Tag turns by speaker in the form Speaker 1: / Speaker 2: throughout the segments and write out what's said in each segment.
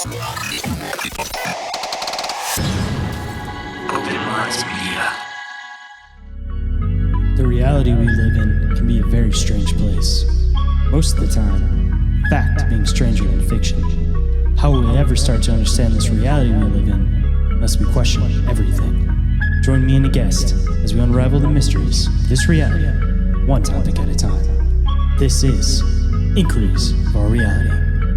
Speaker 1: The reality we live in can be a very strange place. Most of the time, fact being stranger than fiction. How will we ever start to understand this reality we live in unless we question everything? Join me and a guest as we unravel the mysteries of this reality, one topic at a time. This is Inquiries of Our Reality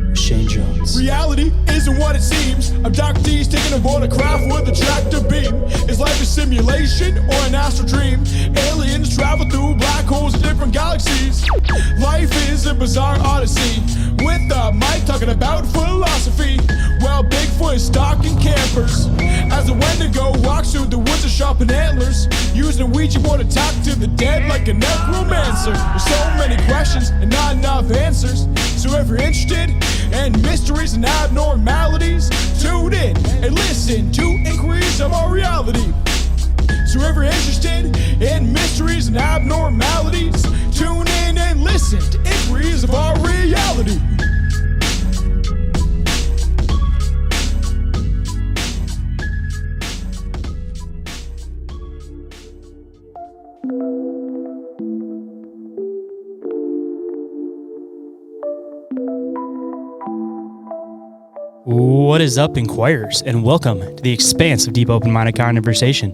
Speaker 1: with Shayn Jones.
Speaker 2: Reality isn't what it seems. I'm Dr. D's taking aboard a craft with a tractor beam. Is life a simulation or an astral dream? Aliens travel through black holes in different galaxies. Life is a bizarre odyssey with a mic talking about philosophy. Well, Bigfoot is stalking campers as a Wendigo walks through the woods of sharpened antlers, using a Ouija board to talk to the dead like a necromancer. There's so many questions and not enough answers. So if you're interested in mysteries and abnormalities, tune in and listen to Inquiries of Our Reality. So if you're interested in mysteries and abnormalities, tune in and listen to Inquiries of Our Reality.
Speaker 1: What is up, Inquirers, and welcome to the expanse of deep open-minded conversation.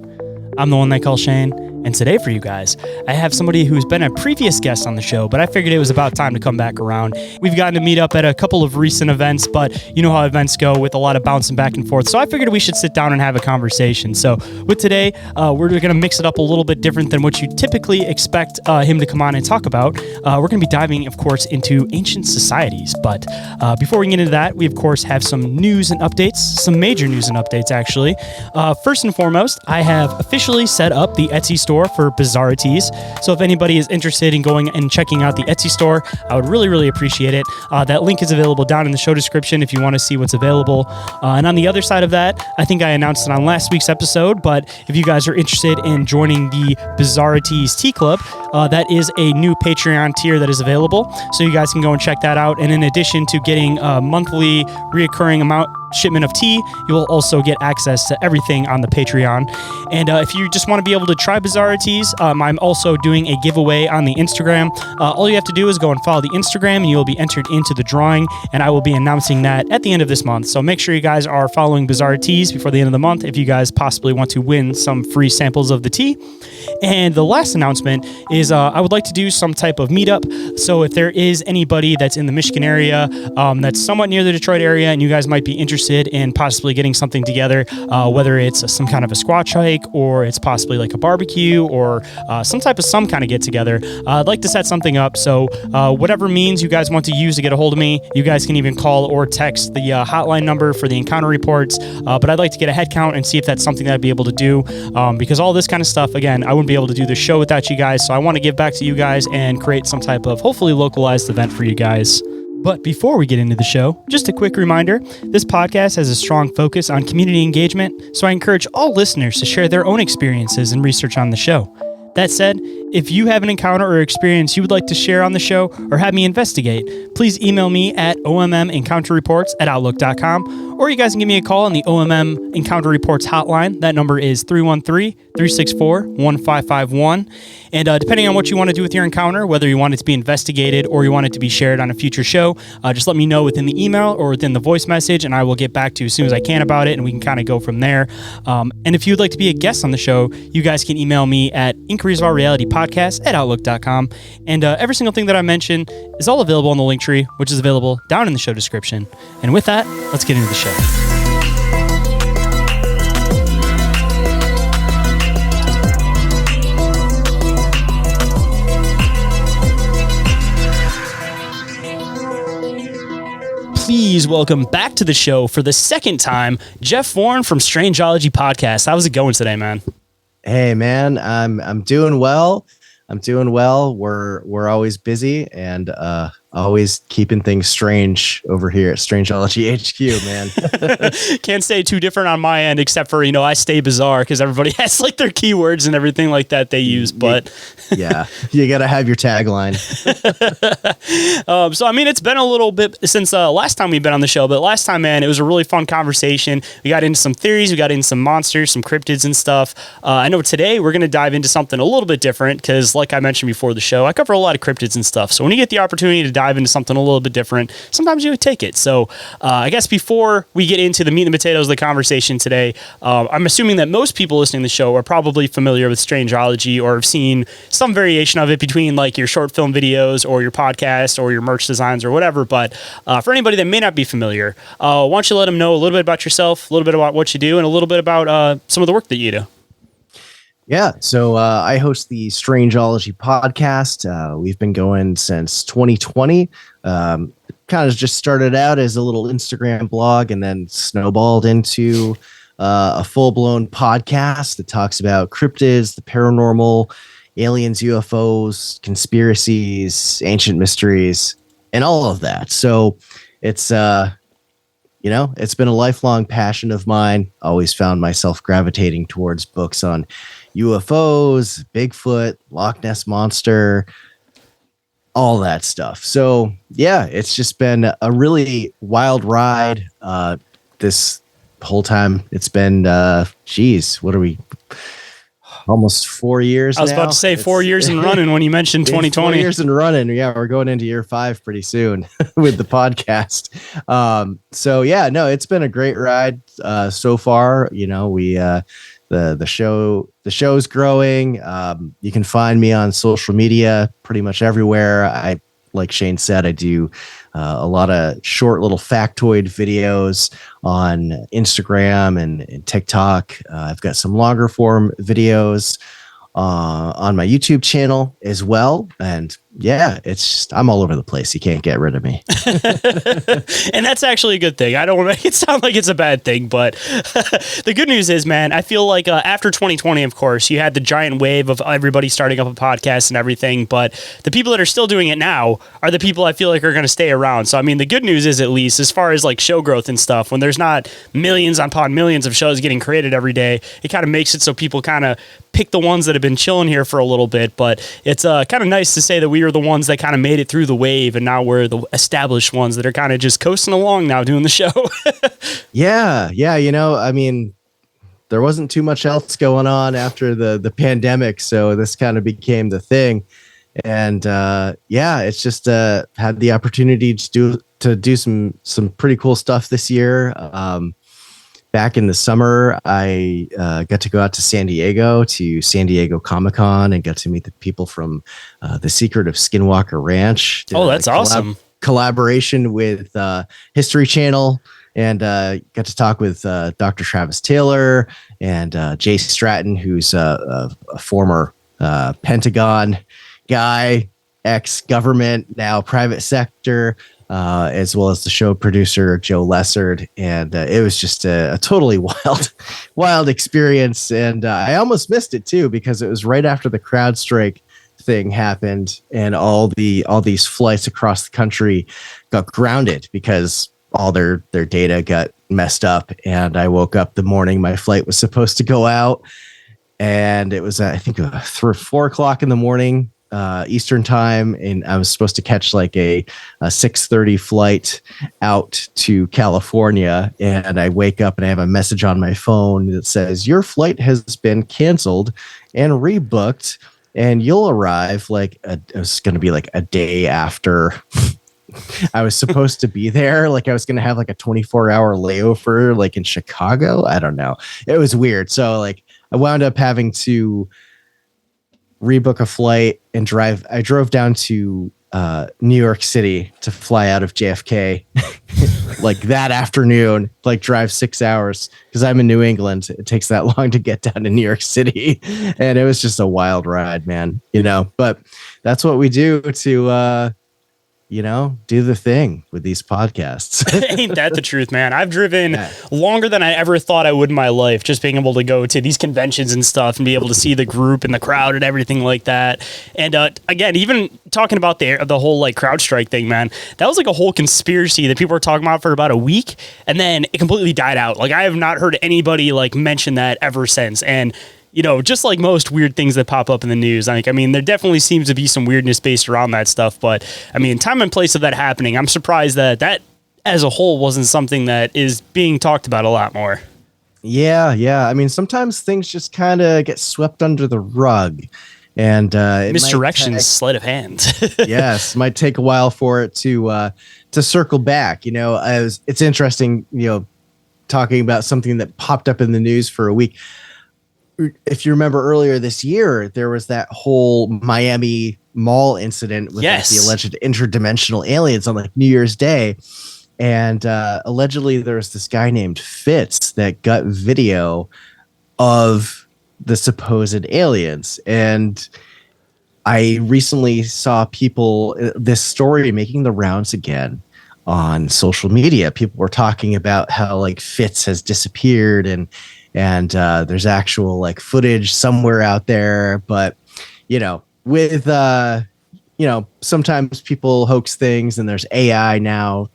Speaker 1: I'm the one they call Shane, and today for you guys, I have somebody who's been a previous guest on the show, but I figured it was about time to come back around. We've gotten to meet up at a couple of recent events, but you know how events go with a lot of bouncing back and forth, so I figured we should sit down and have a conversation. So with today, we're going to mix it up a little bit different than what you typically expect him to come on and talk about. We're going to be diving, of course, into ancient societies, but before we get into that, we, of course, have some news and updates, some major news and updates, actually. First and foremost, I have officially set up the Etsy store for Bizarrities. So if anybody is interested in going and checking out the Etsy store, I would really appreciate it. That link is available down in the show description if you want to see what's available. And on the other side of that, I think I announced it on last week's episode, but if you guys are interested in joining the Bizarrities Tea Club, that is a new Patreon tier that is available. So you guys can go and check that out. And in addition to getting a monthly reoccurring shipment of tea, you will also get access to everything on the Patreon. And if you just want to be able to try Bizarrities, I'm also doing a giveaway on the Instagram. All you have to do is go and follow the Instagram and you will be entered into the drawing, and I will be announcing that at the end of this month. So make sure you guys are following Bizarrities before the end of the month if you guys possibly want to win some free samples of the tea. And the last announcement is I would like to do some type of meetup. So if there is anybody that's in the Michigan area that's somewhat near the Detroit area and you guys might be interested in possibly getting something together, whether it's some kind of a squatch hike or it's possibly like a barbecue or some kind of get together, I'd like to set something up. So whatever means you guys want to use to get a hold of me, you guys can even call or text the hotline number for the encounter reports. But I'd like to get a head count and see if that's something that I'd be able to do, because all this kind of stuff, again, I wouldn't be able to do the show without you guys. So I want to give back to you guys and create some type of hopefully localized event for you guys. But before we get into the show, just a quick reminder, this podcast has a strong focus on community engagement, so I encourage all listeners to share their own experiences and research on the show. That said, if you have an encounter or experience you would like to share on the show or have me investigate, please email me at ommencounterreports@outlook.com, or you guys can give me a call on the OMM Encounter Reports hotline. That number is 313-364-1551. And depending on what you want to do with your encounter, whether you want it to be investigated or you want it to be shared on a future show, just let me know within the email or within the voice message, and I will get back to you as soon as I can about it, and we can kind of go from there. And if you'd like to be a guest on the show, you guys can email me at inquiriesofourrealitypodcast@outlook.com. And every single thing that I mentioned is all available on the link tree, which is available down in the show description. And with that, let's get into the show. Please welcome back to the show for the second time, Jeff Foran from Strangeology podcast. How's it going today, man?
Speaker 3: Hey, man, I'm doing well. We're always busy, and always keeping things strange over here at Strangeology HQ, man.
Speaker 1: Can't say too different on my end, except for, I stay bizarre because everybody has like their keywords and everything like that they use. But
Speaker 3: yeah, you got to have your tagline.
Speaker 1: So, I mean, it's been a little bit since last time we've been on the show, but last time, man, it was a really fun conversation. We got into some theories, we got into some monsters, some cryptids and stuff. I know today we're going to dive into something a little bit different because, like I mentioned before the show, I cover a lot of cryptids and stuff. So when you get the opportunity to dive into something a little bit different, sometimes you would take it. So I guess before we get into the meat and potatoes of the conversation today, I'm assuming that most people listening to the show are probably familiar with Strangeology or have seen some variation of it between like your short film videos or your podcast or your merch designs or whatever. But for anybody that may not be familiar, why don't you let them know a little bit about yourself, a little bit about what you do, and a little bit about some of the work that you do.
Speaker 3: Yeah, so I host the Strangeology podcast. We've been going since 2020. Kind of just started out as a little Instagram blog and then snowballed into a full-blown podcast that talks about cryptids, the paranormal, aliens, UFOs, conspiracies, ancient mysteries, and all of that. So it's it's been a lifelong passion of mine. Always found myself gravitating towards books on UFOs, Bigfoot, Loch Ness Monster, all that stuff. So yeah, it's just been a really wild ride. This whole time it's been, what are we? Almost 4 years.
Speaker 1: I was about to say 4 years and running when you mentioned 2020.
Speaker 3: 4 years and running. Yeah, we're going into year 5 pretty soon with the podcast. So yeah, no, it's been a great ride so far. We the show's growing. You can find me on social media pretty much everywhere. Like Shane said, I do a lot of short little factoid videos on Instagram and TikTok. I've got some longer form videos on my YouTube channel as well. And yeah, I'm all over the place. You can't get rid of me.
Speaker 1: And that's actually a good thing. I don't want to make it sound like it's a bad thing, but the good news is, man, I feel like after 2020, of course, you had the giant wave of everybody starting up a podcast and everything, but the people that are still doing it now are the people I feel like are going to stay around. So, I mean, the good news is, at least as far as like show growth and stuff, when there's not millions upon millions of shows getting created every day, it kind of makes it so people kind of pick the ones that have been chilling here for a little bit. But it's kind of nice to say that we are the ones that kind of made it through the wave, and now we're the established ones that are kind of just coasting along now doing the show.
Speaker 3: Yeah. I mean, there wasn't too much else going on after the pandemic, so this kind of became the thing. And it's just had the opportunity to do some pretty cool stuff this year. Back in the summer, I got to go out to San Diego Comic-Con and got to meet the people from The Secret of Skinwalker Ranch.
Speaker 1: Oh, that's awesome.
Speaker 3: Collaboration with History Channel, and got to talk with Dr. Travis Taylor and Jay Stratton, who's a former Pentagon guy, ex-government, now private sector, as well as the show producer Joe Lessard. And it was just a totally wild experience. And I almost missed it too, because it was right after the CrowdStrike thing happened, and all these flights across the country got grounded because all their data got messed up. And I woke up the morning my flight was supposed to go out, and it was I think 4 o'clock in the morning Eastern time, and I was supposed to catch like a 6:30 flight out to California. And I wake up and I have a message on my phone that says, your flight has been canceled and rebooked, and you'll arrive it was going to be like a day after I was supposed to be there. Like I was going to have like a 24-hour layover like in Chicago. I don't know. It was weird. So like I wound up having to rebook a flight and drive. I drove down to New York City to fly out of JFK like that afternoon, like drive 6 hours, because I'm in New England. It takes that long to get down to New York City. And it was just a wild ride, man, but that's what we do to do the thing with these podcasts.
Speaker 1: Ain't that the truth, man? I've driven
Speaker 3: Yeah.
Speaker 1: longer than I ever thought I would in my life, just being able to go to these conventions and stuff and be able to see the group and the crowd and everything like that. And again, even talking about the whole like CrowdStrike thing, man, that was like a whole conspiracy that people were talking about for about a week, and then it completely died out. Like I have not heard anybody like mention that ever since. And just like most weird things that pop up in the news, like, I mean, there definitely seems to be some weirdness based around that stuff. But I mean, time and place of that happening, I'm surprised that as a whole wasn't something that is being talked about a lot more.
Speaker 3: Yeah. I mean, sometimes things just kind of get swept under the rug, and
Speaker 1: Misdirection, sleight of hand.
Speaker 3: Yes, might take a while for it to circle back. It's interesting, talking about something that popped up in the news for a week. If you remember earlier this year, there was that whole Miami mall incident with like, the alleged interdimensional aliens on like New Year's Day. And allegedly there was this guy named Fitz that got video of the supposed aliens. And I recently saw this story making the rounds again on social media. People were talking about how like Fitz has disappeared and there's actual like footage somewhere out there, but with sometimes people hoax things, and there's AI now.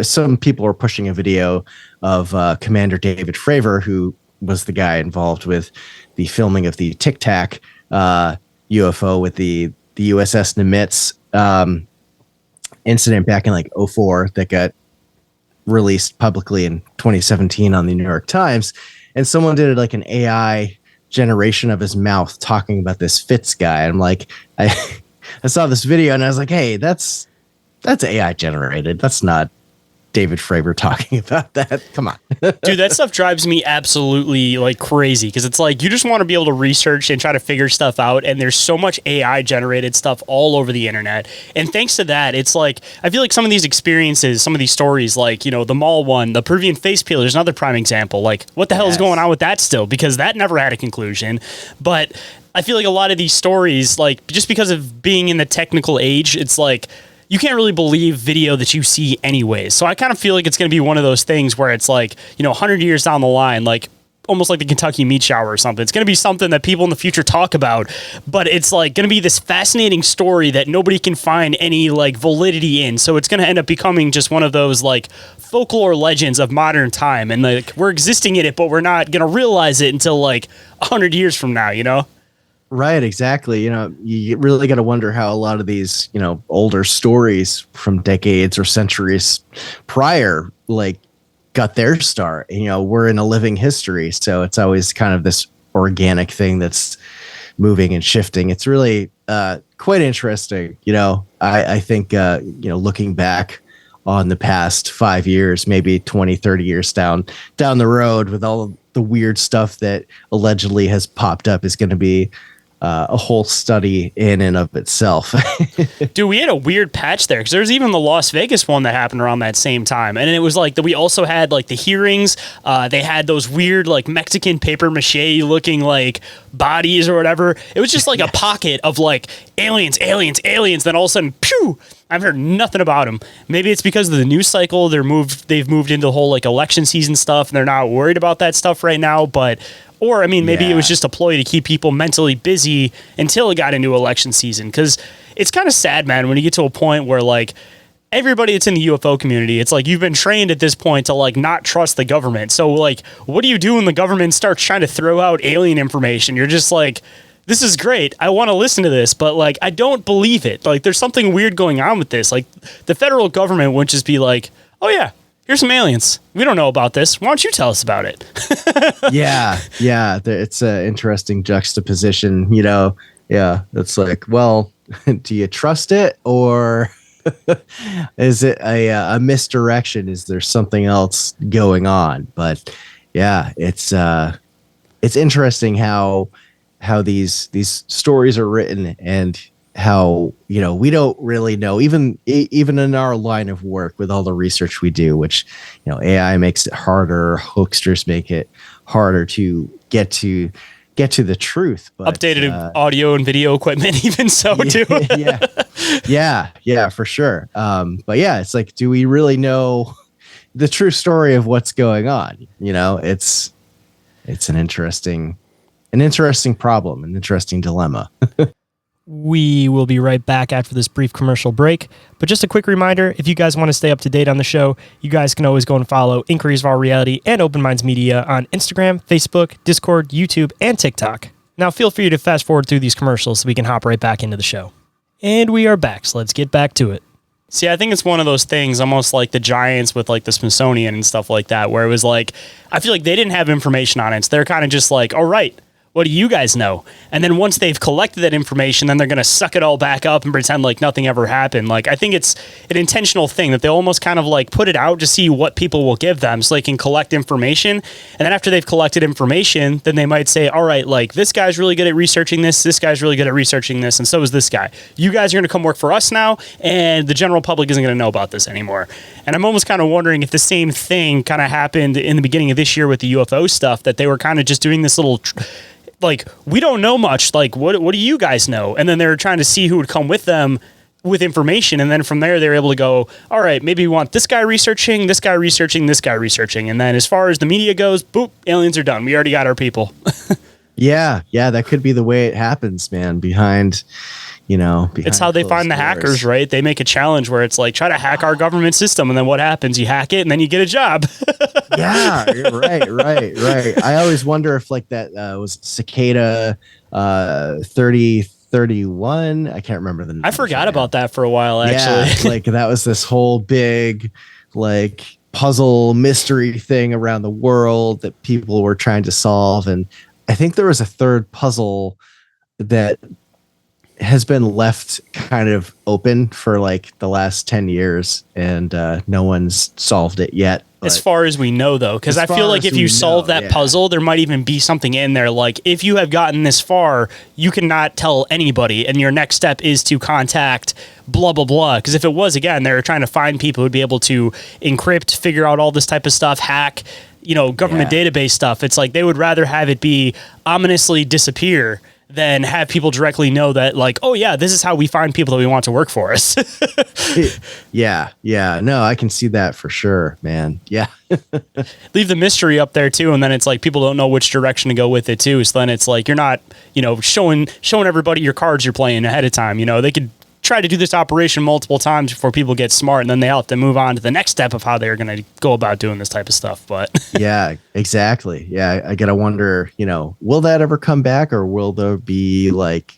Speaker 3: Some people are pushing a video of Commander David Fravor, who was the guy involved with the filming of the Tic Tac UFO with the USS Nimitz incident back in like 2004 that got released publicly in 2017 on the New York Times. And someone did like an AI generation of his mouth talking about this Fitz guy. I'm like, I saw this video and I was like, hey, that's AI generated. That's not David Fravor talking about that. Come on.
Speaker 1: Dude, that stuff drives me absolutely like crazy, because it's like you just want to be able to research and try to figure stuff out, and there's so much AI generated stuff all over the internet. And thanks to that, it's like I feel like some of these experiences, some of these stories, like the mall one, the Peruvian face peeler is another prime example. Like what the hell is going on with that still? Because that never had a conclusion. But I feel like a lot of these stories, like just because of being in the technical age, it's like you can't really believe video that you see anyways. So I kind of feel like it's going to be one of those things where it's like, 100 years down the line, like almost like the Kentucky meat shower or something. It's going to be something that people in the future talk about, but it's like going to be this fascinating story that nobody can find any like validity in. So it's going to end up becoming just one of those like folklore legends of modern time. And like we're existing in it, but we're not going to realize it until like 100 years from now,
Speaker 3: Right, exactly. You really got to wonder how a lot of these, older stories from decades or centuries prior, like, got their start. We're in a living history, so it's always kind of this organic thing that's moving and shifting. It's really quite interesting. I think, looking back on the past 5 years, maybe 20, 30 years down the road with all of the weird stuff that allegedly has popped up is going to be a whole study in and of itself.
Speaker 1: Dude, we had a weird patch there because there's even the Las Vegas one that happened around that same time. And it was like that we also had like the hearings. They had those weird like Mexican paper mache looking like bodies or whatever. It was just like a pocket of like aliens. Then all of a sudden, pew! I've heard nothing about them. Maybe it's because of the news cycle. They've moved into the whole like election season stuff, and they're not worried about that stuff right now. Or, I mean, maybe it was just a ploy to keep people mentally busy until it got into election season. Because it's kind of sad, man, when you get to a point where, like, everybody that's in the UFO community, it's like you've been trained at this point to, like, not trust the government. So, like, what do you do when the government starts trying to throw out alien information? You're just like, this is great. I want to listen to this, but, like, I don't believe it. Like, there's something weird going on with this. Like, the federal government wouldn't just be like, oh, yeah, here's some aliens. We don't know about this. Why don't you tell us about it?
Speaker 3: Yeah. It's an interesting juxtaposition, Yeah, it's like, well, do you trust it, or is it a misdirection? Is there something else going on? But yeah, it's interesting how these stories are written, and how we don't really know, even in our line of work with all the research we do, which AI makes it harder, hoaxsters make it harder to get to get to the truth. But,
Speaker 1: updated audio and video equipment, even so, too.
Speaker 3: yeah, for sure. But yeah, it's like, do we really know the true story of what's going on? You know, it's an interesting problem, an interesting dilemma.
Speaker 4: We will be right back after this brief commercial break. But just a quick reminder, if you guys want to stay up to date on the show, you guys can always go and follow Inquiries of Our Reality and Open Minds Media on Instagram, Facebook, Discord, YouTube, and TikTok. Now feel free to fast forward through these commercials so we can hop right back into the show. And we are back, so let's get back to it.
Speaker 1: See, I think it's one of those things almost like the Giants with like the Smithsonian and stuff like that, where it was like, I feel like they didn't have information on it. So they're kind of just like, all right, what do you guys know? And then once they've collected that information, then they're going to suck it all back up and pretend like nothing ever happened. Like, I think it's an intentional thing that they almost kind of like put it out to see what people will give them so they can collect information. And then after they've collected information, then they might say, all right, like this guy's really good at researching this guy's really good at researching this, and so is this guy. You guys are going to come work for us now, and the general public isn't going to know about this anymore. And I'm almost kind of wondering if the same thing kind of happened in the beginning of this year with the UFO stuff, that they were kind of just doing this little like, we don't know much. Like, what do you guys know? And then they were trying to see who would come with them with information. And then from there, they were able to go, all right, maybe we want this guy researching, this guy researching, this guy researching. And then as far as the media goes, boop, aliens are done. We already got our people.
Speaker 3: Yeah, that could be the way it happens, man. It's
Speaker 1: how they find the hackers, right? They make a challenge where it's like, try to hack our government system. And then what happens? You hack it and then you get a job.
Speaker 3: Yeah, right. I always wonder if like that was Cicada 3031. I can't remember the name.
Speaker 1: I forgot about that for a while, actually.
Speaker 3: Yeah, like that was this whole big like puzzle mystery thing around the world that people were trying to solve. And I think there was a third puzzle that has been left kind of open for like the last 10 years, and no one's solved it yet.
Speaker 1: As far as we know, though, because I feel like if you solve that puzzle, there might even be something in there. Like, if you have gotten this far, you cannot tell anybody, and your next step is to contact blah, blah, blah. Because if it was, again, they're trying to find people who'd be able to encrypt, figure out all this type of stuff, hack, government database stuff. It's like they would rather have it be ominously disappear than have people directly know that, like, oh yeah, this is how we find people that we want to work for us.
Speaker 3: Yeah. No, I can see that for sure, man. Yeah.
Speaker 1: Leave the mystery up there too, and then it's like people don't know which direction to go with it too. So then it's like you're not, showing everybody your cards you're playing ahead of time. They could try to do this operation multiple times before people get smart, and then they have to move on to the next step of how they're going to go about doing this type of stuff. But
Speaker 3: yeah, exactly. Yeah, I gotta wonder, will that ever come back, or will there be like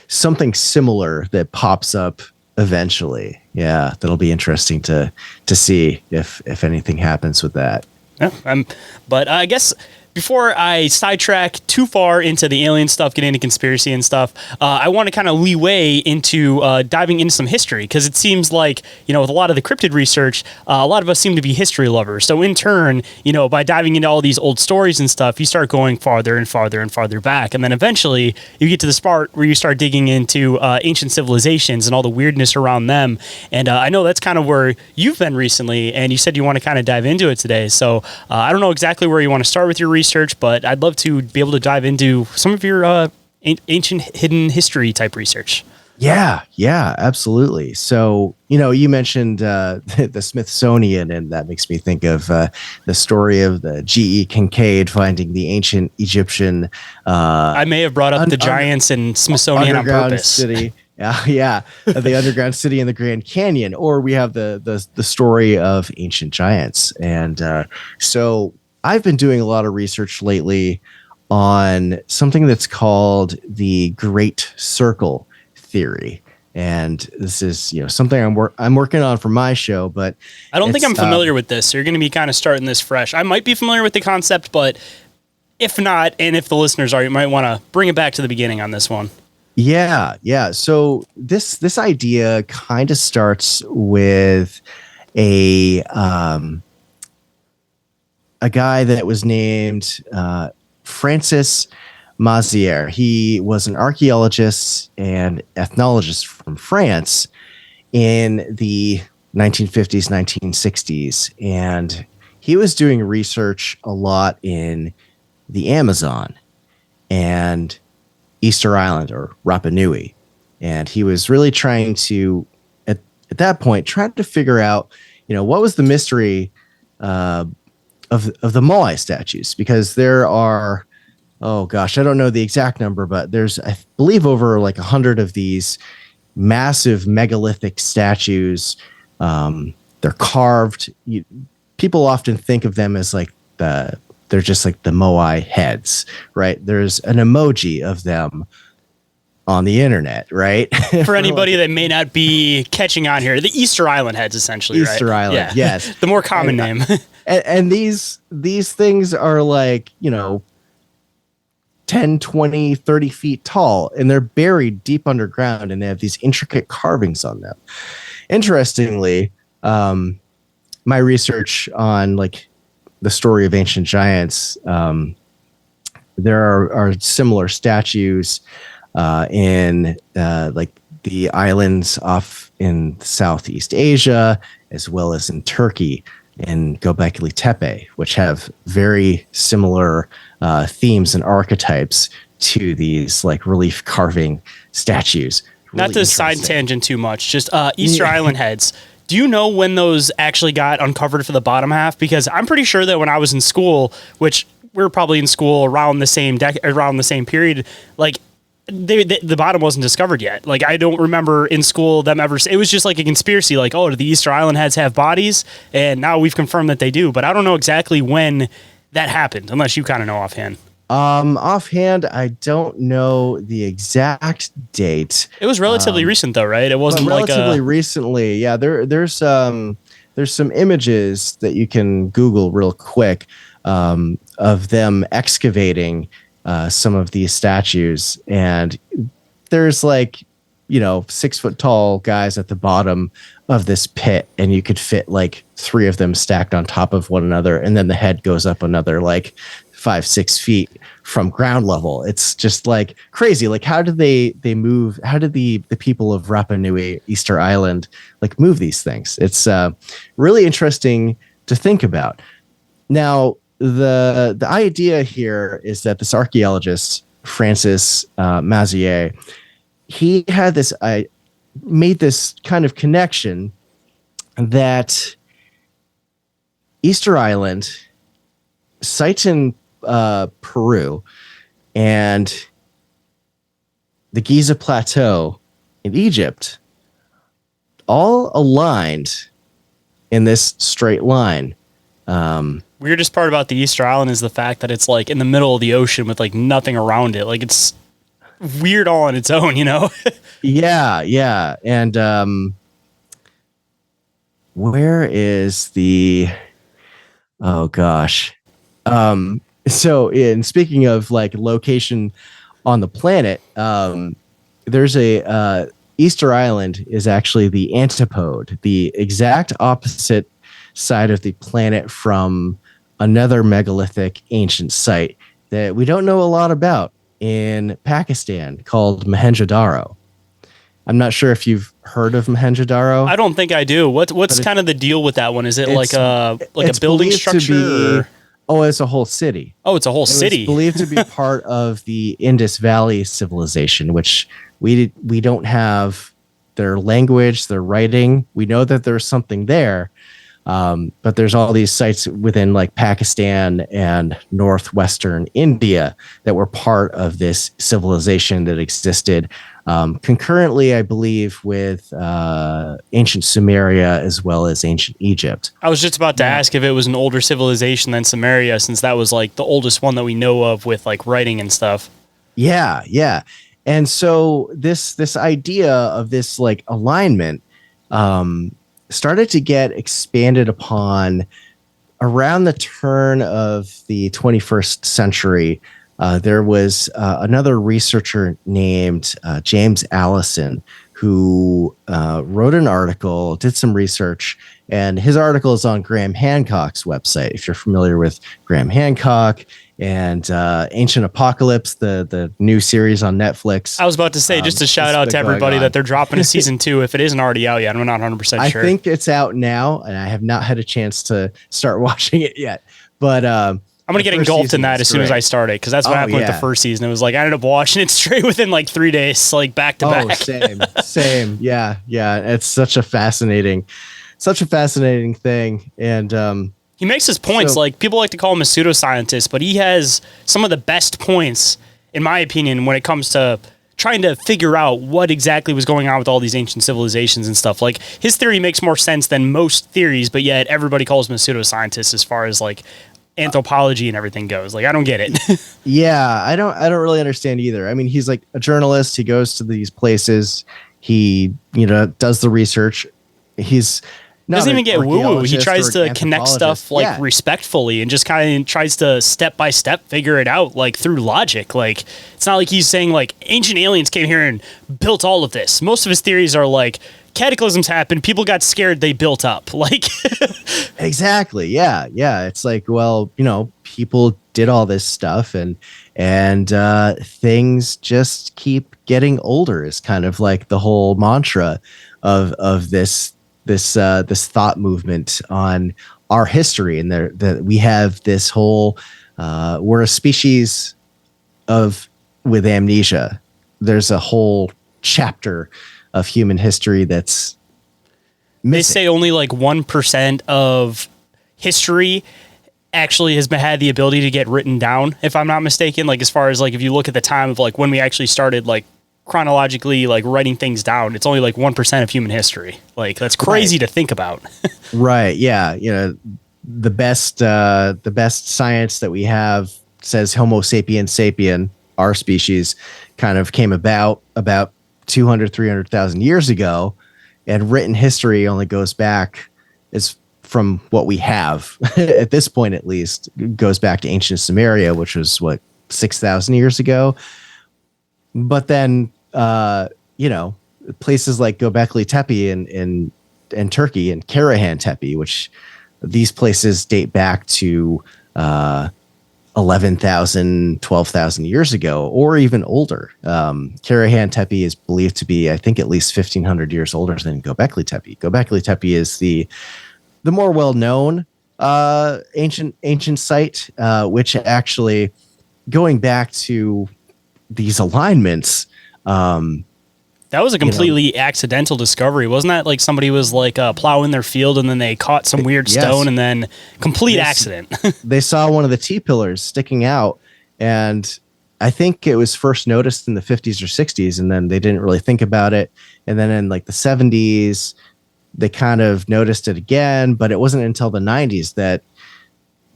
Speaker 3: something similar that pops up eventually? Yeah, that'll be interesting to see if anything happens with that.
Speaker 1: Yeah, but I guess before I sidetrack too far into the alien stuff, get into conspiracy and stuff, I want to kind of leeway into diving into some history, because it seems like, with a lot of the cryptid research, a lot of us seem to be history lovers. So in turn, by diving into all these old stories and stuff, you start going farther and farther and farther back. And then eventually you get to this part where you start digging into ancient civilizations and all the weirdness around them. And I know that's kind of where you've been recently, and you said you want to kind of dive into it today. So I don't know exactly where you want to start with your research, but I'd love to be able to dive into some of your ancient hidden history type research.
Speaker 3: Yeah, absolutely. So, you mentioned the Smithsonian, and that makes me think of the story of the G.E. Kincaid finding the ancient Egyptian.
Speaker 1: I may have brought up the Giants and Smithsonian on purpose.
Speaker 3: City. Yeah, the underground city in the Grand Canyon, or we have the story of ancient giants. And so I've been doing a lot of research lately on something that's called the Great Circle theory. And this is, something I'm working on for my show, but
Speaker 1: I don't think I'm familiar with this. So you're going to be kind of starting this fresh. I might be familiar with the concept, but if not, and if the listeners are, you might want to bring it back to the beginning on this one.
Speaker 3: Yeah. So this idea kind of starts with a guy that was named Francis Mazière. He was an archaeologist and ethnologist from France in the 1950s, 1960s. And he was doing research a lot in the Amazon. and Easter Island, or Rapa Nui. And he was really trying to, at that point, trying to figure out, what was the mystery of the Moai statues, because there are, oh gosh, I don't know the exact number, but there's, I believe, over like 100 of these massive megalithic statues. They're carved. People often think of them as like they're just like the Moai heads, right? There's an emoji of them on the internet, right?
Speaker 1: For anybody that may not be catching on here, the Easter Island heads, essentially,
Speaker 3: Easter
Speaker 1: right?
Speaker 3: Island, yes.
Speaker 1: The more common name.
Speaker 3: And these things are like, 10, 20, 30 feet tall, and they're buried deep underground, and they have these intricate carvings on them. Interestingly, my research on like the story of ancient giants, there are similar statues in like the islands off in Southeast Asia, as well as in Turkey and Göbekli Tepe, which have very similar themes and archetypes to these like relief carving statues.
Speaker 1: Not to side tangent too much, just Easter Island heads. Do you know when those actually got uncovered for the bottom half? Because I'm pretty sure that when I was in school, which we were probably in school around the same period, like the bottom wasn't discovered yet. Like, I don't remember in school them ever. It was just like a conspiracy, like, oh, do the Easter Island heads have bodies? And now we've confirmed that they do. But I don't know exactly when that happened, unless you kind of know offhand.
Speaker 3: Offhand, I don't know the exact date.
Speaker 1: It was relatively recent, though, right? It wasn't
Speaker 3: relatively recently. Yeah, there's some images that you can Google real quick of them excavating some of these statues, and there's like 6 foot tall guys at the bottom of this pit, and you could fit like 3 of them stacked on top of one another, and then the head goes up another like 5-6 feet from ground level. It's just like crazy. Like, how did they move? How did the people of Rapa Nui, Easter Island, like move these things? It's really interesting to think about. Now, the idea here is that this archaeologist, Francis Mazier, he had made this kind of connection that Easter Island, sites in Peru, and the Giza Plateau in Egypt all aligned in this straight line.
Speaker 1: Weirdest part about the Easter Island is the fact that it's like in the middle of the ocean with like nothing around it. Like, it's weird all on its own, Yeah. And where is the... Oh gosh. So in speaking of like location on the planet, there's a Easter Island is actually the antipode, the exact opposite side of the planet from another megalithic ancient site that we don't know a lot about in Pakistan called Mohenjo-daro. I'm not sure if you've heard of Mohenjo-daro. I don't think I do. What's kind of the deal with that one? Is it like a building structure?
Speaker 3: It's a whole city.
Speaker 1: Oh, it's a whole city.
Speaker 3: It's believed to be part of the Indus Valley civilization, which we don't have their language, their writing. We know that there's something there, but there's all these sites within like Pakistan and northwestern India that were part of this civilization that existed concurrently, I believe, with ancient Sumeria as well as ancient Egypt.
Speaker 1: I was just about to ask if it was an older civilization than Sumeria, since that was like the oldest one that we know of with like writing and stuff.
Speaker 3: Yeah. And so this idea of this like alignment started to get expanded upon around the turn of the 21st century. There was another researcher named James Allison who wrote an article, did some research, and his article is on Graham Hancock's website. If you're familiar with Graham Hancock and Ancient Apocalypse, the new series on Netflix.
Speaker 1: I was about to say, just a shout out to everybody that they're dropping a season 2 if it isn't already out yet. I'm not 100% sure.
Speaker 3: I think it's out now, and I have not had a chance to start watching it yet. But
Speaker 1: I'm going to get engulfed in that as soon as I start it, because that's what happened with the first season. It was like, I ended up watching it straight within like 3 days, like back to back.
Speaker 3: Same. Yeah. It's such a fascinating thing. And
Speaker 1: he makes his points. Like, people like to call him a pseudoscientist, but he has some of the best points, in my opinion, when it comes to trying to figure out what exactly was going on with all these ancient civilizations and stuff. Like, his theory makes more sense than most theories, but yet everybody calls him a pseudoscientist as far as like anthropology and everything goes. Like, I don't get it.
Speaker 3: Yeah, I don't really understand either. I mean, he's like a journalist. He goes to these places. He, does the research. He's
Speaker 1: doesn't even get woo-woo. He tries to connect stuff like respectfully and just kind of tries to step by step figure it out like through logic. Like, it's not like he's saying like ancient aliens came here and built all of this. Most of his theories are like cataclysms happened, people got scared, they built up. Like
Speaker 3: exactly. Yeah. It's like, well, people did all this stuff and things just keep getting older is kind of like the whole mantra of this thought movement on our history, and that we have this whole we're a species with amnesia. There's a whole chapter of human history that's missing.
Speaker 1: They say only like 1% of history actually has had the ability to get written down, if I'm not mistaken. Like, as far as like, if you look at the time of like when we actually started like chronologically like writing things down, it's only like 1% of human history. Like, that's crazy to think about.
Speaker 3: Right. Yeah. The best science that we have says Homo sapiens sapien, our species, kind of came about 300,000 years ago, and written history only goes back, is from what we have at this point, at least, goes back to ancient Sumeria, which was 6,000 years ago. But then, places like Göbekli Tepe in Turkey and Karahan Tepe, which these places date back to 11,000, 12,000 years ago, or even older. Karahan Tepe is believed to be, I think, at least 1,500 years older than Göbekli Tepe. Göbekli Tepe is the more well-known ancient site, which actually, going back to these alignments,
Speaker 1: that was a completely accidental discovery. Wasn't that like somebody was like plowing their field and then they caught some weird stone and then complete accident?
Speaker 3: They saw one of the T-pillars sticking out, and I think it was first noticed in the 50s or 60s, and then they didn't really think about it. And then in like the 70s, they kind of noticed it again, but it wasn't until the 90s that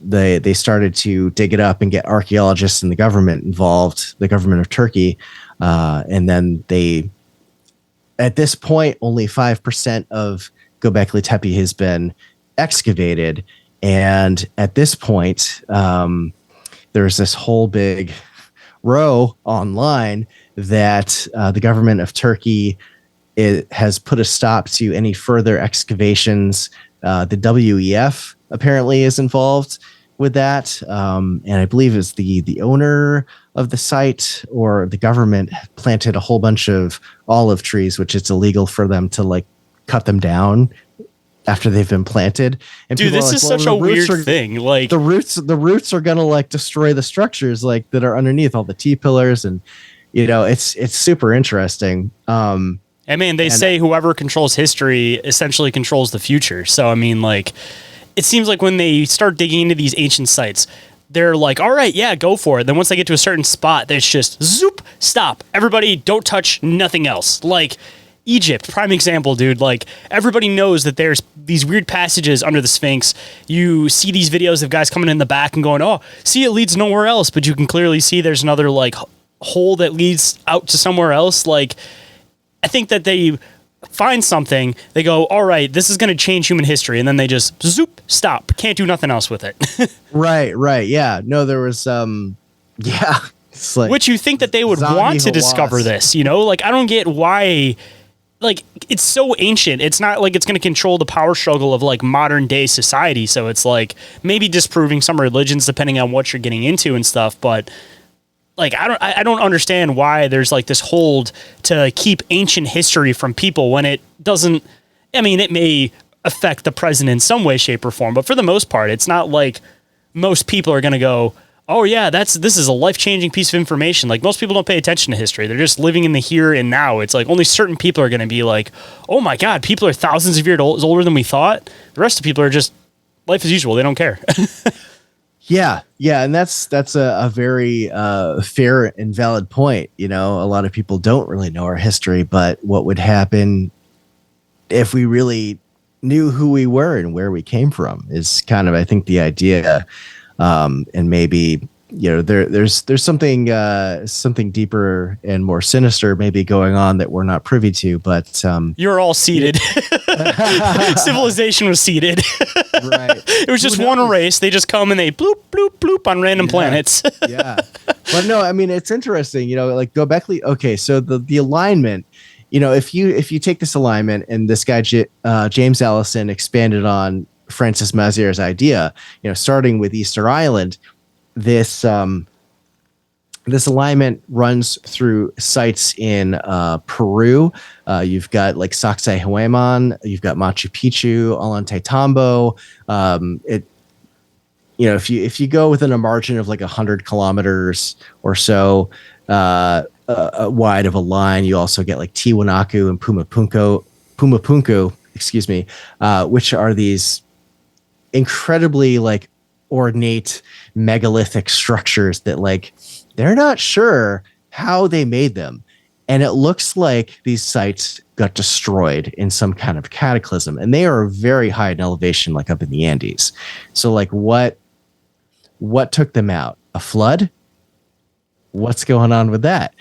Speaker 3: they started to dig it up and get archaeologists and the government involved, the government of Turkey. And then at this point, only 5% of Göbekli Tepe has been excavated. And at this point, there's this whole big row online that the government of Turkey has put a stop to any further excavations. The WEF apparently is involved with that. And I believe it's the owner of the site, or the government planted a whole bunch of olive trees, which it's illegal for them to like cut them down after they've been planted. And
Speaker 1: dude, this is such a weird thing. Like,
Speaker 3: the roots are gonna like destroy the structures like that are underneath all the T-pillars, and it's super interesting.
Speaker 1: I mean, they say whoever controls history essentially controls the future. So, I mean, like, it seems like when they start digging into these ancient sites, they're like, all right, yeah, go for it. Then once they get to a certain spot, there's just zoop, stop. Everybody don't touch nothing else. Like Egypt, prime example, dude. Like, everybody knows that there's these weird passages under the Sphinx. You see these videos of guys coming in the back and going, oh, see, it leads nowhere else. But you can clearly see there's another like hole that leads out to somewhere else. Like, I think that they find something, they go, all right, this is going to change human history, and then they just zoop, stop, can't do nothing else with it.
Speaker 3: Right. Yeah. No, there was it's like,
Speaker 1: which you think that they would want to discover this, like, I don't get why. Like, it's so ancient. It's not like it's going to control the power struggle of like modern day society. So it's like maybe disproving some religions depending on what you're getting into and stuff, but like, I don't understand why there's like this hold to keep ancient history from people when it doesn't. I mean, it may affect the present in some way, shape, or form, but for the most part, it's not like most people are going to go, oh yeah, this is a life-changing piece of information. Like, most people don't pay attention to history. They're just living in the here and now. It's like only certain people are going to be like, oh my God, people are thousands of years older than we thought. The rest of people are just life as usual. They don't care.
Speaker 3: Yeah, and that's a very fair and valid point. You know, a lot of people don't really know our history, but what would happen if we really knew who we were and where we came from is kind of, I think, the idea. And maybe, you know, there's something deeper and more sinister maybe going on that we're not privy to. But
Speaker 1: you're all seeded. Civilization was seeded.
Speaker 3: Right.
Speaker 1: It was just one race. They just come and they bloop bloop bloop on random planets.
Speaker 3: Yeah. But no, I mean, it's interesting. You know, like Göbekli. Okay, so the alignment. You know, if you take this alignment and this guy James Allison expanded on Francis Mazier's idea, you know, starting with Easter Island, this alignment runs through sites in Peru. You've got like Sacsayhuaman, you've got Machu Picchu, Ollantaytambo. You know, if you go within a margin of like 100 kilometers or so wide of a line, you also get like Tiwanaku and Pumapunku, excuse me, which are these incredibly like ornate megalithic structures that like they're not sure how they made them, and it looks like these sites got destroyed in some kind of cataclysm, and they are very high in elevation, like up in the Andes. So like what took them out? A flood? What's going on with that?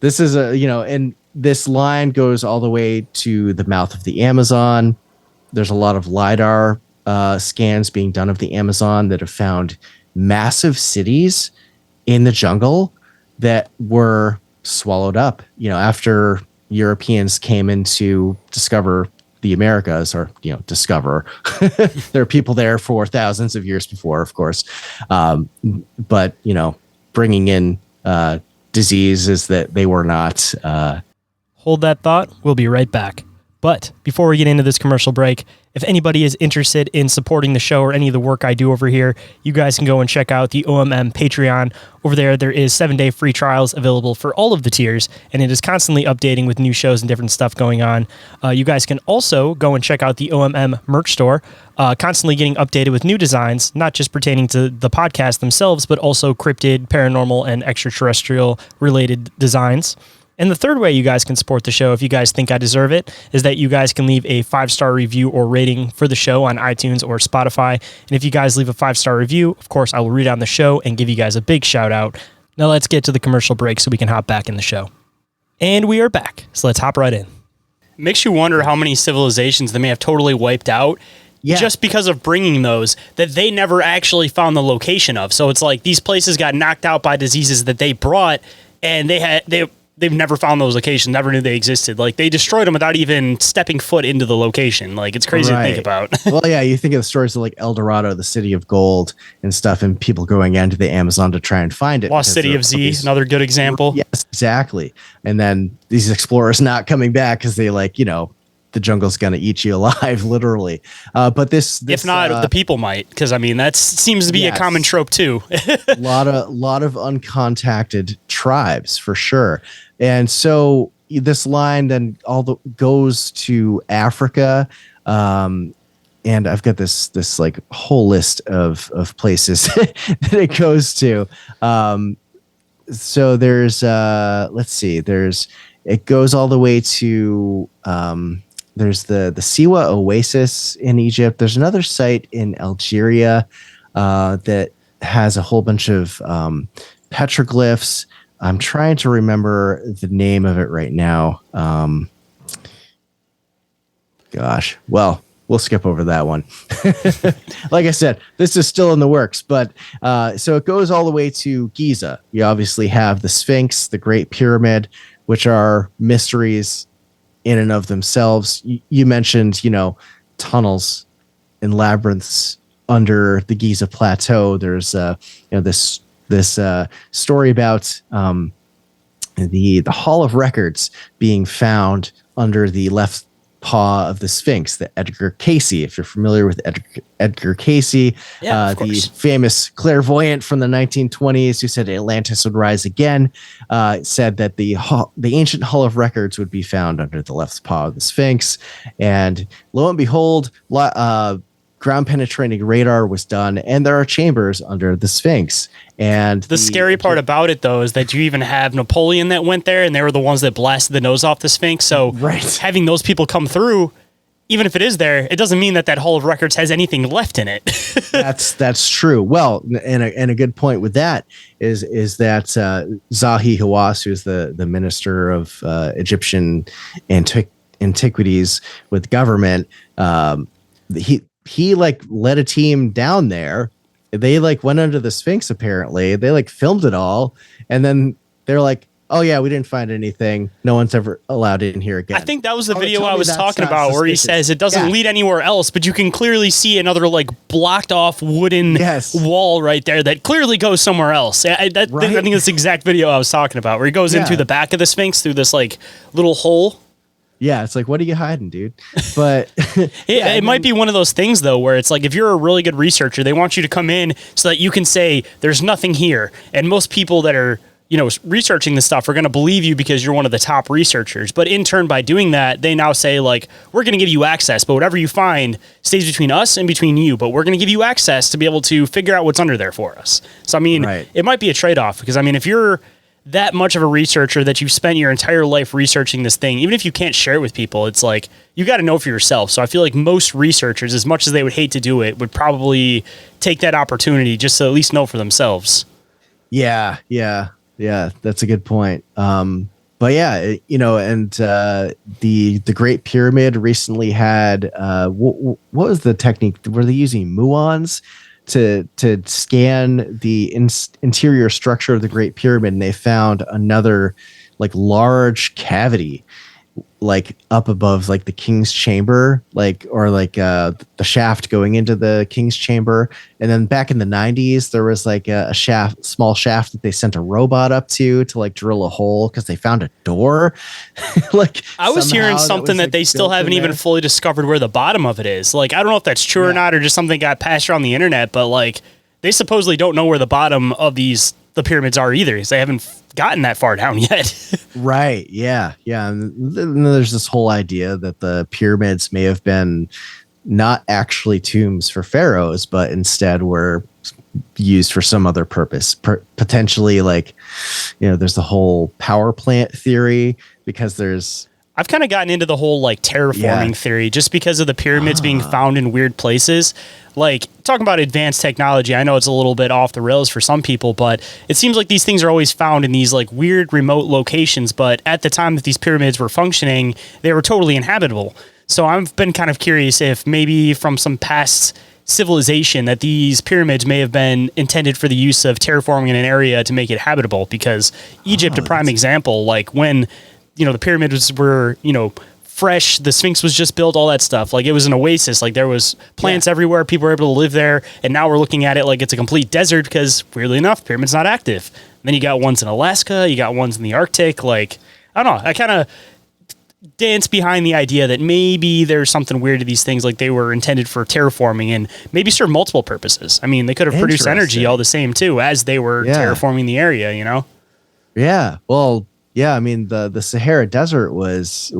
Speaker 3: This is and this line goes all the way to the mouth of the Amazon. There's a lot of LiDAR scans being done of the Amazon that have found massive cities in the jungle that were swallowed up, you know, after Europeans came in to discover the Americas, or, you know, discover. There are people there for thousands of years before, of course. But, you know, bringing in diseases that they were not.
Speaker 4: Hold that thought. We'll be right back. But before we get into this commercial break, if anybody is interested in supporting the show or any of the work I do over here, you guys can go and check out the OMM Patreon. Over there is 7-day free trials available for all of the tiers, and it is constantly updating with new shows and different stuff going on. You guys can also go and check out the OMM merch store, constantly getting updated with new designs, not just pertaining to the podcast themselves, but also cryptid, paranormal, and extraterrestrial related designs. And the third way you guys can support the show, if you guys think I deserve it, is that you guys can leave a 5-star review or rating for the show on iTunes or Spotify. And if you guys leave a 5-star review, of course, I will read on the show and give you guys a big shout out. Now let's get to the commercial break so we can hop back in the show. And we are back. So let's hop right in.
Speaker 1: Makes you wonder how many civilizations they may have totally wiped out. Yeah. Just because of bringing those that they never actually found the location of. So it's like these places got knocked out by diseases that they brought, and they've never found those locations, never knew they existed. Like, they destroyed them without even stepping foot into the location. Like, it's crazy to think about.
Speaker 3: Well, yeah, you think of the stories of like El Dorado, the city of gold and stuff, and people going into the Amazon to try and find it.
Speaker 1: Lost City of Z, another good example.
Speaker 3: Yes, exactly. And then these explorers not coming back because they like, you know, the jungle's going to eat you alive, literally. But this
Speaker 1: if not, the people might, because I mean, that seems to be a common trope too.
Speaker 3: A lot of uncontacted tribes for sure. And so this line then goes to Africa. And I've got this like whole list of places that it goes to. So there's it goes all the way to there's the Siwa Oasis in Egypt. There's another site in Algeria that has a whole bunch of petroglyphs. I'm trying to remember the name of it right now. Gosh, well, we'll skip over that one. Like I said, this is still in the works, but so it goes all the way to Giza. You obviously have the Sphinx, the Great Pyramid, which are mysteries in and of themselves. You mentioned, you know, tunnels and labyrinths under the Giza Plateau. There's this story about the Hall of Records being found under the left paw of the Sphinx, the Edgar Casey. If you're familiar with Edgar Casey, the famous clairvoyant from the 1920s who said Atlantis would rise again, said that the ancient Hall of Records would be found under the left paw of the Sphinx. And lo and behold, ground penetrating radar was done, and there are chambers under the Sphinx. And
Speaker 1: the scary part about it, though, is that you even have Napoleon that went there, and they were the ones that blasted the nose off the Sphinx. So having those people come through, even if it is there, it doesn't mean that Hall of Records has anything left in it.
Speaker 3: That's true. Well, and a good point with that is that Zahi Hawass, who's the minister of Egyptian antiquities with government, he like led a team down there. They like went under the Sphinx. Apparently they like filmed it all. And then they're like, oh yeah, we didn't find anything. No one's ever allowed in here again.
Speaker 1: I think that was the video I was talking about where he says it doesn't lead anywhere else, but you can clearly see another like blocked off wooden wall right there that clearly goes somewhere else. I think that's the exact video I was talking about, where he goes into the back of the Sphinx through this like little hole.
Speaker 3: Yeah, it's like, what are you hiding, dude? But
Speaker 1: it might be one of those things, though, where it's like if you're a really good researcher, they want you to come in so that you can say there's nothing here. And most people that are, researching this stuff are going to believe you because you're one of the top researchers. But in turn, by doing that, they now say, like, we're going to give you access, but whatever you find stays between us and between you. But we're going to give you access to be able to figure out what's under there for us. So, I mean, it might be a trade-off because, I mean, if you're that much of a researcher that you've spent your entire life researching this thing, even if you can't share it with people, it's like you got to know for yourself. So I feel like most researchers, as much as they would hate to do it, would probably take that opportunity just to at least know for themselves. Yeah,
Speaker 3: that's a good point. But yeah, and the Great Pyramid recently had what was the technique? Were they using muons to scan the interior structure of the Great Pyramid, and they found another like large cavity like up above like the king's chamber, like the shaft going into the king's chamber. And then back in the 90s there was like a small shaft that they sent a robot up to like drill a hole because they found a door. Like
Speaker 1: I was hearing something that they still haven't even fully discovered where the bottom of it is. Like I don't know if that's true or not, or just something got passed around the internet, but like they supposedly don't know where the bottom of the pyramids are either, because they haven't gotten that far down yet.
Speaker 3: Right. Yeah. And then there's this whole idea that the pyramids may have been not actually tombs for pharaohs, but instead were used for some other purpose. Potentially, like, there's the whole power plant theory, because
Speaker 1: I've kind of gotten into the whole like terraforming theory just because of the pyramids being found in weird places. Like talking about advanced technology, I know it's a little bit off the rails for some people, but it seems like these things are always found in these like weird remote locations. But at the time that these pyramids were functioning, they were totally inhabitable. So I've been kind of curious if maybe from some past civilization that these pyramids may have been intended for the use of terraforming in an area to make it habitable, because Egypt, a prime example, like when the pyramids were, fresh, the Sphinx was just built, all that stuff. Like it was an oasis. Like there was plants everywhere. People were able to live there. And now we're looking at it like it's a complete desert because, weirdly enough, the pyramid's not active. And then you got ones in Alaska. You got ones in the Arctic. Like, I don't know. I kind of dance behind the idea that maybe there's something weird to these things. Like they were intended for terraforming and maybe serve multiple purposes. I mean, they could have produced energy all the same too as they were terraforming the area,
Speaker 3: Yeah. Well, yeah, I mean the Sahara Desert was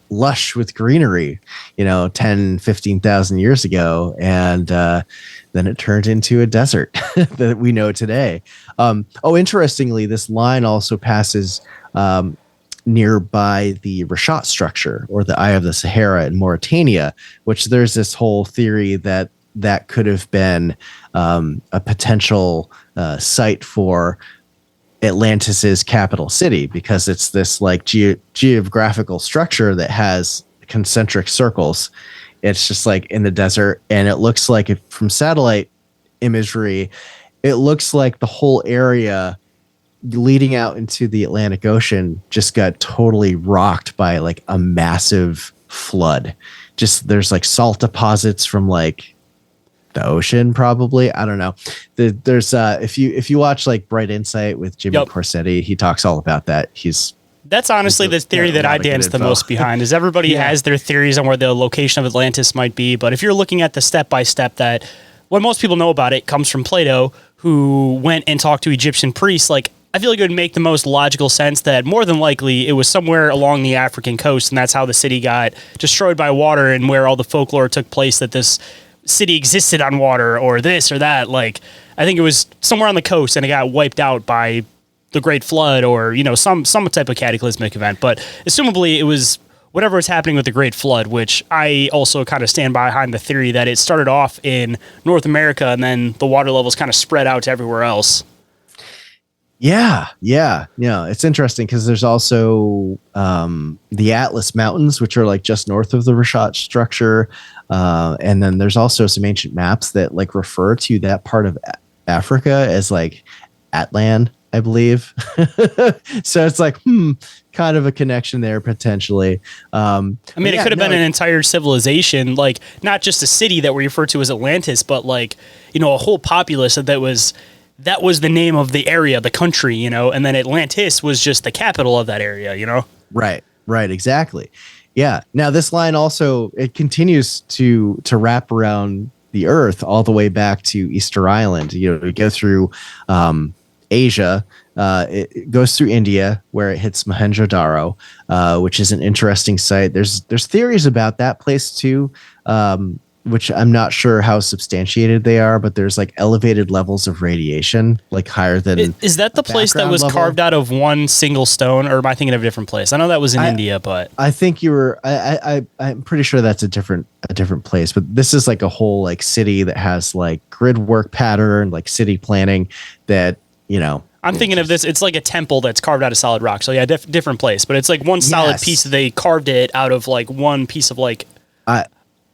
Speaker 3: lush with greenery, 10,000-15,000 years ago, and then it turned into a desert that we know today. Interestingly, this line also passes nearby the Rashat structure, or the Eye of the Sahara in Mauritania, which there's this whole theory that could have been a potential site for Atlantis's capital city, because it's this like geographical structure that has concentric circles. It's just like in the desert, and it looks like, from satellite imagery, it looks like the whole area leading out into the Atlantic Ocean just got totally rocked by like a massive flood. Just there's like salt deposits from like the ocean, probably. I don't know. There's if you watch like Bright Insight with Jimmy Corsetti, he talks all about that. He's
Speaker 1: That's honestly the theory that I dance the most behind. Is everybody has their theories on where the location of Atlantis might be, but if you're looking at the step-by-step that what most people know about it comes from Plato, who went and talked to Egyptian priests, like, I feel like it would make the most logical sense that more than likely it was somewhere along the African coast, and that's how the city got destroyed by water and where all the folklore took place that this city existed on water or this or that. Like, I think it was somewhere on the coast and it got wiped out by the Great Flood or, you know, some type of cataclysmic event. But assumably it was whatever was happening with the Great Flood, which I also kind of stand behind the theory that it started off in North America and then the water levels kind of spread out to everywhere else.
Speaker 3: Yeah. It's interesting because there's also the Atlas Mountains, which are like just north of the Rishat structure. And then there's also some ancient maps that like refer to that part of Africa as like Atlan, I believe. So it's like, kind of a connection there potentially. I mean,
Speaker 1: it could have been an entire civilization, like not just a city that we refer to as Atlantis, but like, you know, a whole populace that was the name of the area, the country, you know, and then Atlantis was just the capital of that area, you know?
Speaker 3: Right, exactly. Yeah. Now this line also, it continues to wrap around the earth all the way back to Easter Island. You know, we go through Asia, it goes through India where it hits Mohenjo-Daro, which is an interesting site. There's theories about that place too, which I'm not sure how substantiated they are, but there's like elevated levels of radiation, like higher than.
Speaker 1: Is that the place that was carved out of one single stone, or am I thinking of a different place? I know that was in India, but
Speaker 3: I think you were. I'm pretty sure that's a different place. But this is like a whole like city that has like grid work pattern, like city planning that, you know.
Speaker 1: I'm thinking of this. It's like a temple that's carved out of solid rock. So yeah, different place, but it's like one solid piece. They carved it out of like one piece of like.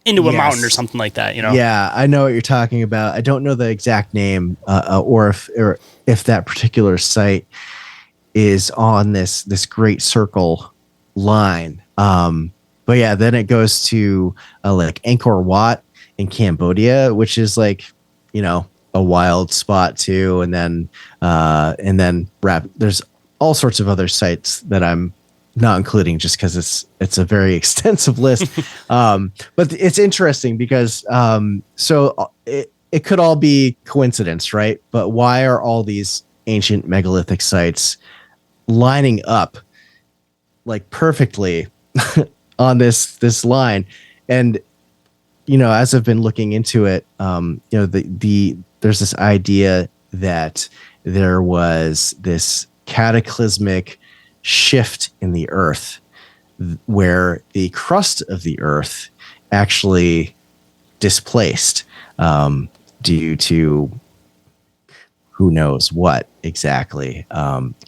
Speaker 1: Into a mountain or something like that, you know?
Speaker 3: Yeah, I know what you're talking about. I don't know the exact name or if that particular site is on this great circle line. But yeah, then it goes to like Angkor Wat in Cambodia, which is like, you know, a wild spot too. And then there's all sorts of other sites that I'm not including just because it's a very extensive list. But it's interesting because so it could all be coincidence, right? But why are all these ancient megalithic sites lining up like perfectly on this line? And you know, as I've been looking into it, you know, there's this idea that there was this cataclysmic shift in the earth where the crust of the earth actually displaced due to who knows what exactly.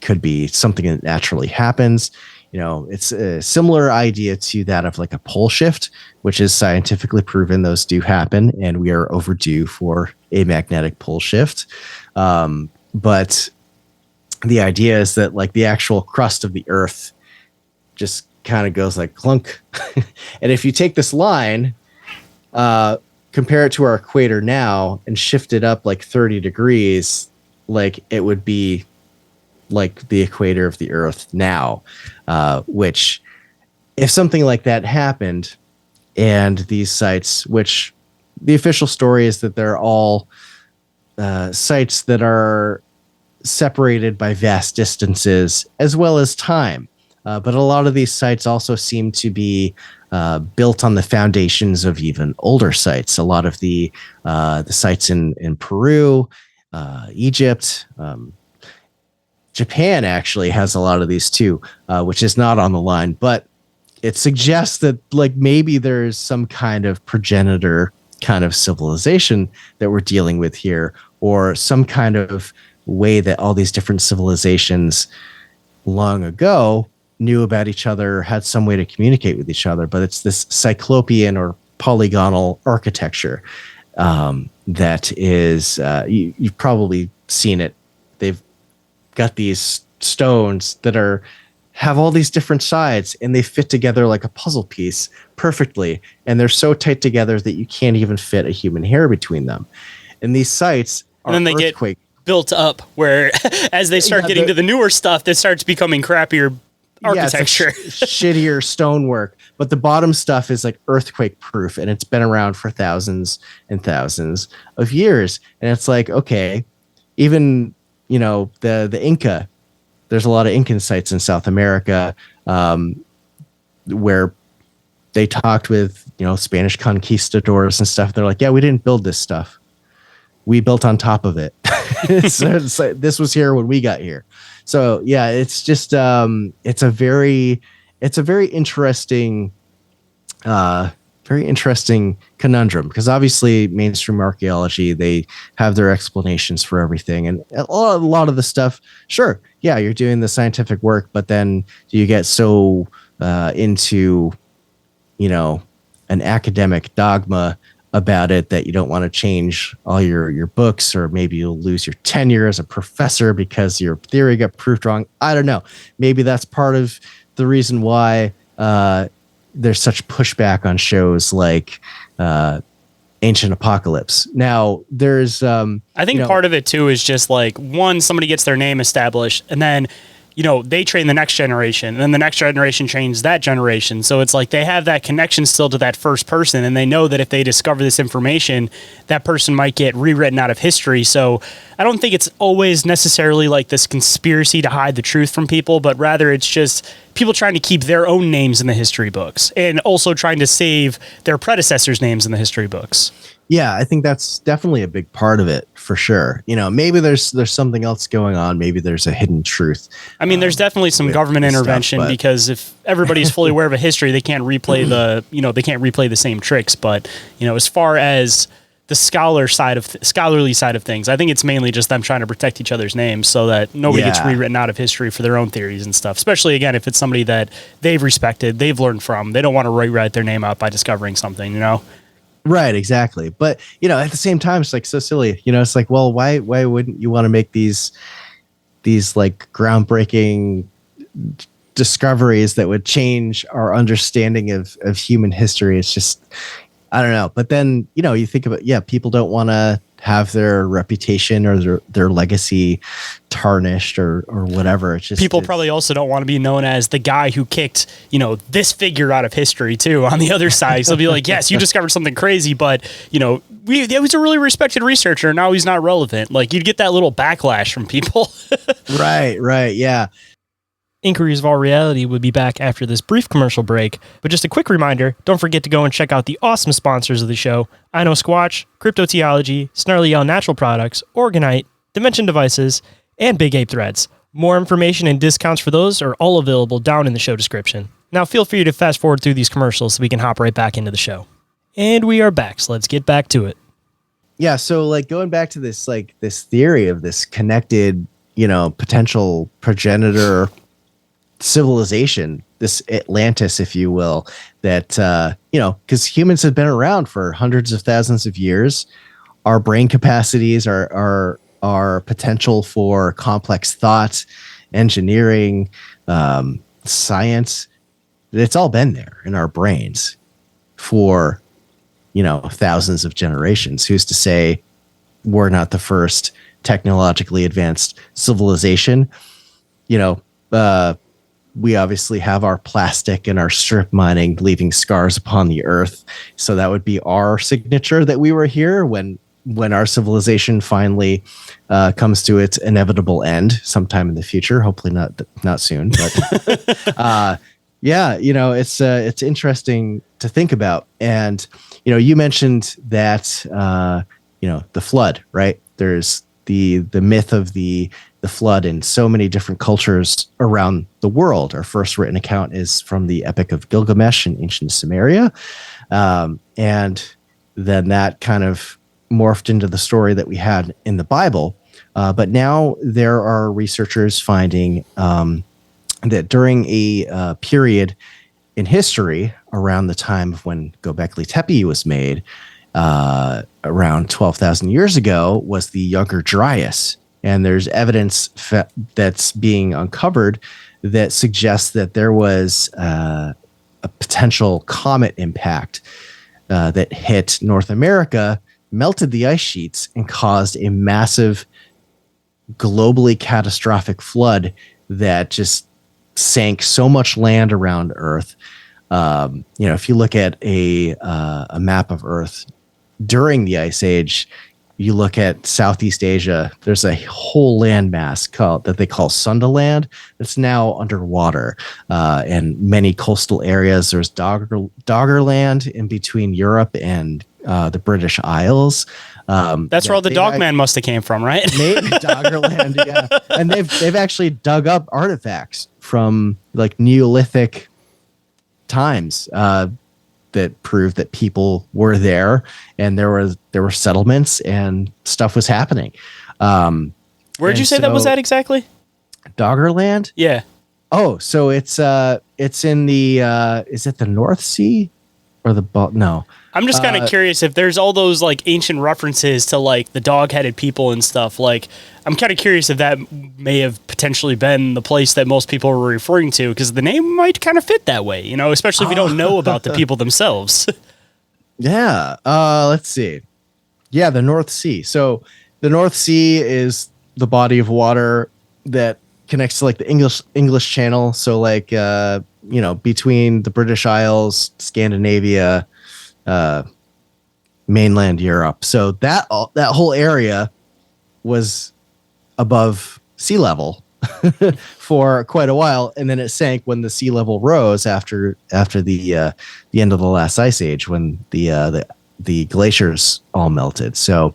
Speaker 3: Could be something that naturally happens. You know, it's a similar idea to that of like a pole shift, which is scientifically proven those do happen, and we are overdue for a magnetic pole shift. But the idea is that like the actual crust of the earth just kind of goes like clunk. And if you take this line, compare it to our equator now and shift it up like 30 degrees, like it would be like the equator of the earth now, which if something like that happened and these sites, which the official story is that they're all sites that are separated by vast distances as well as time. But a lot of these sites also seem to be built on the foundations of even older sites. A lot of the sites in Peru, Egypt, Japan actually has a lot of these too, which is not on the line, but it suggests that like maybe there's some kind of progenitor kind of civilization that we're dealing with here, or some kind of way that all these different civilizations long ago knew about each other, had some way to communicate with each other. But it's this cyclopean or polygonal architecture that is, you've probably seen it. They've got these stones that have all these different sides, and they fit together like a puzzle piece perfectly. And they're so tight together that you can't even fit a human hair between them. And these sites are
Speaker 1: and then they get built up where as they start getting to the newer stuff that starts becoming crappier architecture.
Speaker 3: Shittier stonework, but the bottom stuff is like earthquake proof, and it's been around for thousands and thousands of years. And it's like, okay, even the Inca. There's a lot of Incan sites in South America where they talked with Spanish conquistadors and stuff. They're like, yeah, we didn't build this stuff. We built on top of it. So it's like, this was here when we got here. So yeah, it's just it's a very interesting conundrum, because obviously mainstream archaeology, they have their explanations for everything, and a lot of the stuff, sure, yeah, you're doing the scientific work, but then you get so into an academic dogma about it that you don't want to change all your books, or maybe you'll lose your tenure as a professor because your theory got proved wrong. I don't know. Maybe that's part of the reason why there's such pushback on shows like Ancient Apocalypse. Now, there's I
Speaker 1: think part of it too is just like, one, somebody gets their name established, and then they train the next generation, and then the next generation trains that generation. So it's like they have that connection still to that first person, and they know that if they discover this information, that person might get rewritten out of history. So I don't think it's always necessarily like this conspiracy to hide the truth from people, but rather it's just people trying to keep their own names in the history books, and also trying to save their predecessors' names in the history books.
Speaker 3: Yeah, I think that's definitely a big part of it, for sure. Maybe there's something else going on. Maybe there's a hidden truth.
Speaker 1: I mean, there's definitely some government intervention, because if everybody's fully aware of a history, they can't replay the same tricks. But as far as the scholarly side of things, I think it's mainly just them trying to protect each other's names so that nobody gets rewritten out of history for their own theories and stuff. Especially again, if it's somebody that they've respected, they've learned from, they don't want to rewrite their name out by discovering something.
Speaker 3: Right, exactly. But at the same time, it's like so silly. It's like, well, why wouldn't you want to make these like groundbreaking discoveries that would change our understanding of human history? It's just, I don't know. But then you think about, people don't want to have their reputation or their legacy tarnished or whatever. It's just
Speaker 1: people probably also don't want to be known as the guy who kicked this figure out of history too on the other side. So they'll be like, yes, you discovered something crazy, but he was a really respected researcher, now he's not relevant. Like, you'd get that little backlash from people.
Speaker 3: right, yeah.
Speaker 4: Inquiries of All Reality will be back after this brief commercial break, but just a quick reminder, don't forget to go and check out the awesome sponsors of the show: IKNOWSQUATCH, Cryptoteeology, Snarly Owl Natural Products, Oregon-ite, Dimension Devices, and Big Ape Threads. More information and discounts for those are all available down in the show description. Now feel free to fast forward through these commercials so we can hop right back into the show. And we are back, so let's get back to it.
Speaker 3: Yeah, so like going back to this theory of this connected, potential progenitor civilization, this Atlantis, if you will, that because humans have been around for hundreds of thousands of years. Our brain capacities, our potential for complex thought, engineering, science, it's all been there in our brains for thousands of generations. Who's to say we're not the first technologically advanced civilization? We obviously have our plastic and our strip mining leaving scars upon the earth. So that would be our signature that we were here when our civilization finally comes to its inevitable end sometime in the future. Hopefully not soon, but it's interesting to think about. And you mentioned that the flood, right? There's the myth of the flood in so many different cultures around the world. Our first written account is from the Epic of Gilgamesh in ancient Sumeria. And then that kind of morphed into the story that we had in the Bible. But now there are researchers finding that during a period in history around the time of when Göbekli Tepe was made, around 12,000 years ago, was the Younger Dryas. And there's evidence that's being uncovered that suggests that there was a potential comet impact that hit North America, melted the ice sheets, and caused a massive, globally catastrophic flood that just sank so much land around Earth. If you look at a map of Earth during the Ice Age, you look at Southeast Asia, there's a whole landmass that they call Sundaland that's now underwater. And many coastal areas, there's Doggerland in between Europe and the British Isles.
Speaker 1: That's where all the Dogman must have came from, right?
Speaker 3: Maybe Doggerland, yeah. And they've actually dug up artifacts from like Neolithic times that prove that people were there, and there were settlements and stuff was happening.
Speaker 1: Where'd you say that was at exactly?
Speaker 3: Doggerland?
Speaker 1: Yeah.
Speaker 3: Oh, so it's in the is it the North Sea or the no?
Speaker 1: I'm just kind of curious if there's all those like ancient references to like the dog-headed people and stuff. Like, I'm kind of curious if that may have potentially been the place that most people were referring to, because the name might kind of fit that way, you know, especially if you don't know about the people themselves.
Speaker 3: Yeah. Let's see. Yeah, the North Sea. So the North Sea is the body of water that connects to like the English Channel. So like between the British Isles, Scandinavia, mainland Europe. So that whole area was above sea level for quite a while, and then it sank when the sea level rose after the end of the last ice age, when the glaciers all melted. So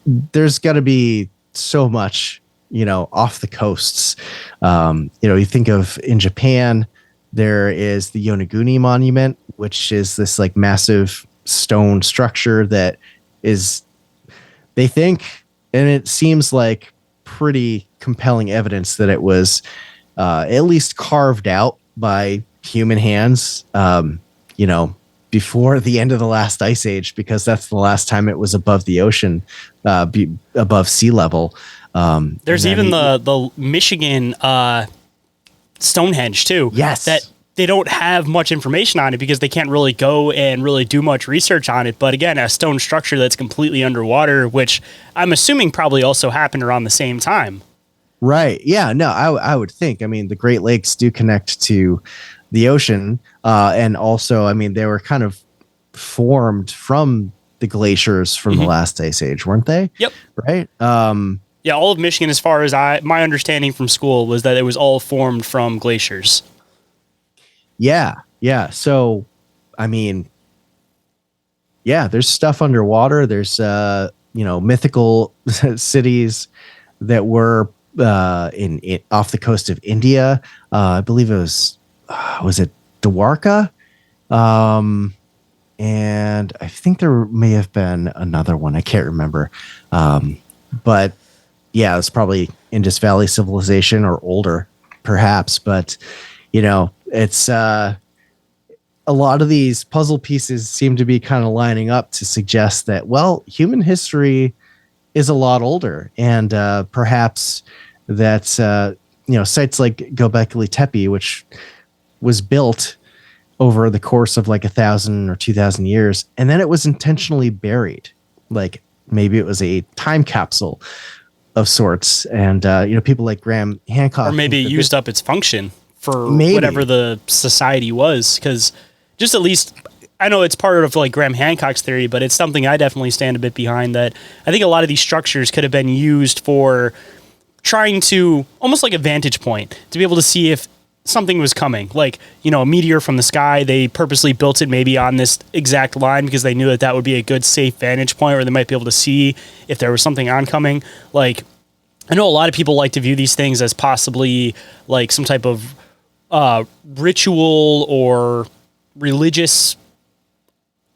Speaker 3: there's got to be so much, off the coasts. You think of in Japan, there is the Yonaguni Monument, which is this like massive stone structure that is, they think, and it seems like pretty compelling evidence that it was at least carved out by human hands, before the end of the last ice age, because that's the last time it was above the ocean, above sea level.
Speaker 1: There's even the Michigan Stonehenge too.
Speaker 3: Yes.
Speaker 1: That they don't have much information on it because they can't really go and really do much research on it. But again, a stone structure that's completely underwater, which I'm assuming probably also happened around the same time.
Speaker 3: Right. Yeah. No, I would think. I mean, the Great Lakes do connect to the ocean. And also, I mean, they were kind of formed from the glaciers from the last ice age, weren't they?
Speaker 1: Yep.
Speaker 3: Right.
Speaker 1: Yeah, all of Michigan, as far as my understanding from school, was that it was all formed from glaciers.
Speaker 3: Yeah. So, I mean, yeah, there's stuff underwater. There's, mythical cities that were in off the coast of India. I believe it was it Dwarka? And I think there may have been another one. I can't remember. But yeah, it's probably Indus Valley civilization or older, perhaps. But, it's a lot of these puzzle pieces seem to be kind of lining up to suggest that, well, human history is a lot older. And perhaps that, sites like Göbekli Tepe, which was built over the course of like 1,000 or 2,000 years, and then it was intentionally buried. Like maybe it was a time capsule of sorts. And, people like Graham Hancock.
Speaker 1: Or maybe it used up its function for
Speaker 3: maybe
Speaker 1: whatever the society was. Because just at least, I know it's part of like Graham Hancock's theory, but it's something I definitely stand a bit behind, that I think a lot of these structures could have been used for trying to, almost like a vantage point, to be able to see if something was coming, like, a meteor from the sky. They purposely built it maybe on this exact line because they knew that would be a good safe vantage point where they might be able to see if there was something oncoming. Like, I know a lot of people like to view these things as possibly like some type of ritual or religious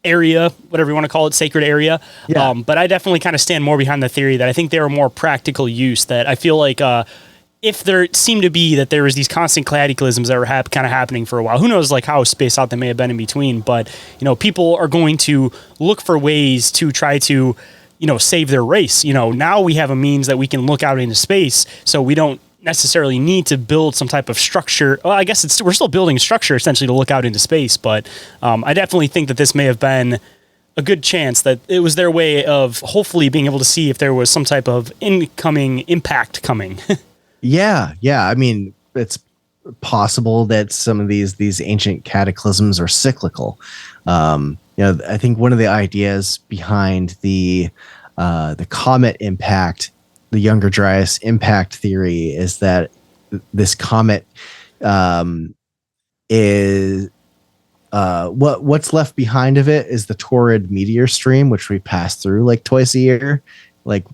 Speaker 1: area, whatever you want to call it, sacred area.
Speaker 3: Yeah.
Speaker 1: But I definitely kind of stand more behind the theory that I think they were more practical use, that I feel like if there seemed to be that there was these constant cataclysms that were kind of happening for a while, who knows like how spaced out they may have been in between, but people are going to look for ways to try to save their race. Now we have a means that we can look out into space, so we don't necessarily need to build some type of structure. Well, I guess we're still building a structure essentially to look out into space, but I definitely think that this may have been a good chance that it was their way of hopefully being able to see if there was some type of incoming impact coming.
Speaker 3: Yeah. I mean, it's possible that some of these ancient cataclysms are cyclical. I think one of the ideas behind the comet impact, the Younger Dryas impact theory, is that this comet is what's left behind of it is the torrid meteor stream, which we pass through like twice a year, like.